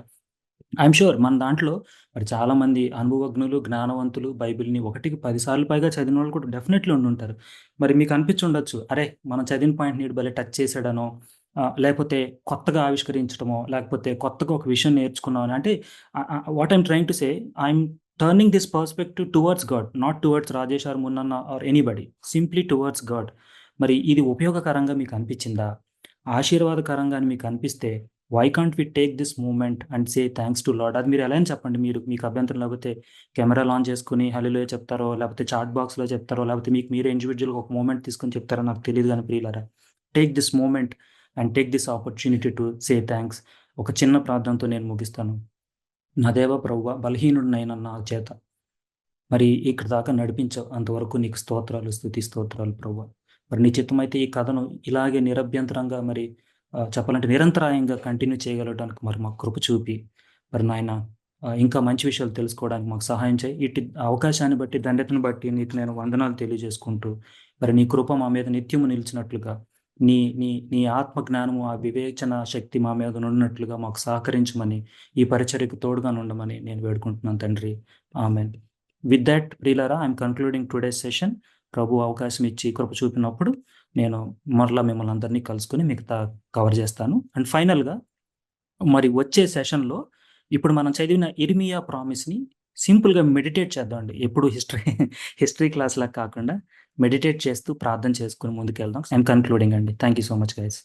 ఐయామ్ ష్యూర్ మన దాంట్లో మరి చాలామంది అనుభవజ్ఞులు, జ్ఞానవంతులు బైబిల్‌ని 1కి 10 సార్లు పైగా చదివినోళ్ళు కూడా డెఫినెట్‌లీ ఉండుంటారు. మరి మీకు అనిపించుండొచ్చు, అరే! మనం చదివిన పాయింట్‌ని ఈడు భలే టచ్ చేసాడనో, లేకపోతే కొత్తగా ఆవిష్కరించడమో, లేకపోతే కొత్తగా ఒక విషయం నేర్చుకున్నామని. అంటే what I'm trying to say, I'm turning this perspective towards God, not towards Rajesh or Munnanna or anybody. Simply towards God. మరి ఇది ఉపయోగకరంగా మీకు అనిపించిందా? ఆశీర్వాదకరంగా అని మీకు అనిపిస్తే why can't we take this moment and say thanks to Lord? అది మీరు ఎలా అని చెప్పండి. మీకు అభ్యంతరం లేకపోతే కెమెరాలు ఆన్ చేసుకొని హల్లెలూయా చెప్తారో, లేకపోతే చాట్ బాక్స్‌లో చెప్తారో, లేకపోతే మీకు మీరే ఇండివిడ్యువల్‌గా ఒక మూమెంట్ తీసుకొని చెప్తారో నాకు తెలీదు గానీ ప్రియులారా, take this moment and take this opportunity to say thanks. ఒక చిన్న ప్రార్థనతో నేను ముగిస్తాను. నా దేవ ప్రభువా, బలహీనుడినైన నా చేత మరి ఇక్కడి దాకా నడిపించావు. అంతవరకు నీకు స్తోత్రాలు, స్తుతి స్తోత్రాలు ప్రభువా. మరి నీ చిత్తమైతే ఈ కథను ఇలాగే నిరభ్యంతరంగా మరి చెప్పాలంటే నిరంతరాయంగా కంటిన్యూ చేయగలగడానికి మరి మాకు కృప చూపి, మరి నాయన ఇంకా మంచి విషయాలు తెలుసుకోవడానికి మాకు సహాయం చేయి. ఇటు అవకాశాన్ని బట్టి, ధన్యతను బట్టి నీకు నేను వందనాలు తెలియజేసుకుంటూ, మరి నీ కృప మా మీద నిత్యము నిలిచినట్లుగా, నీ నీ నీ ఆత్మ జ్ఞానము, ఆ వివేచన శక్తి మా మీద ఉన్నట్లుగా మాకు సహకరించమని, ఈ పరిచర్యకు తోడుగా ఉండమని నేను వేడుకుంటున్నాను తండ్రి. ఆమెన్. విత్ దట్ ప్రియులారా, ఐఎమ్ కన్క్లూడింగ్ టుడేస్ సెషన్. ప్రభు అవకాశం ఇచ్చి కృప చూపినప్పుడు నేను మరలా మిమ్మల్ని అందరినీ కలుసుకొని మిగతా కవర్ చేస్తాను. అండ్ ఫైనల్‌గా మరి వచ్చే సెషన్‌లో ఇప్పుడు మనం చదివిన ఇర్మియా ప్రామిస్‌ని సింపుల్‌గా మెడిటేట్ చేద్దామండి. ఎప్పుడు హిస్టరీ క్లాస్‌లా కాకుండా మెడిటేట్ చేస్తూ ప్రార్థన చేసుకొని ముందుకెళ్దాం. ఐయామ్ కన్క్లూడింగ్ అండి. Thank you so much guys.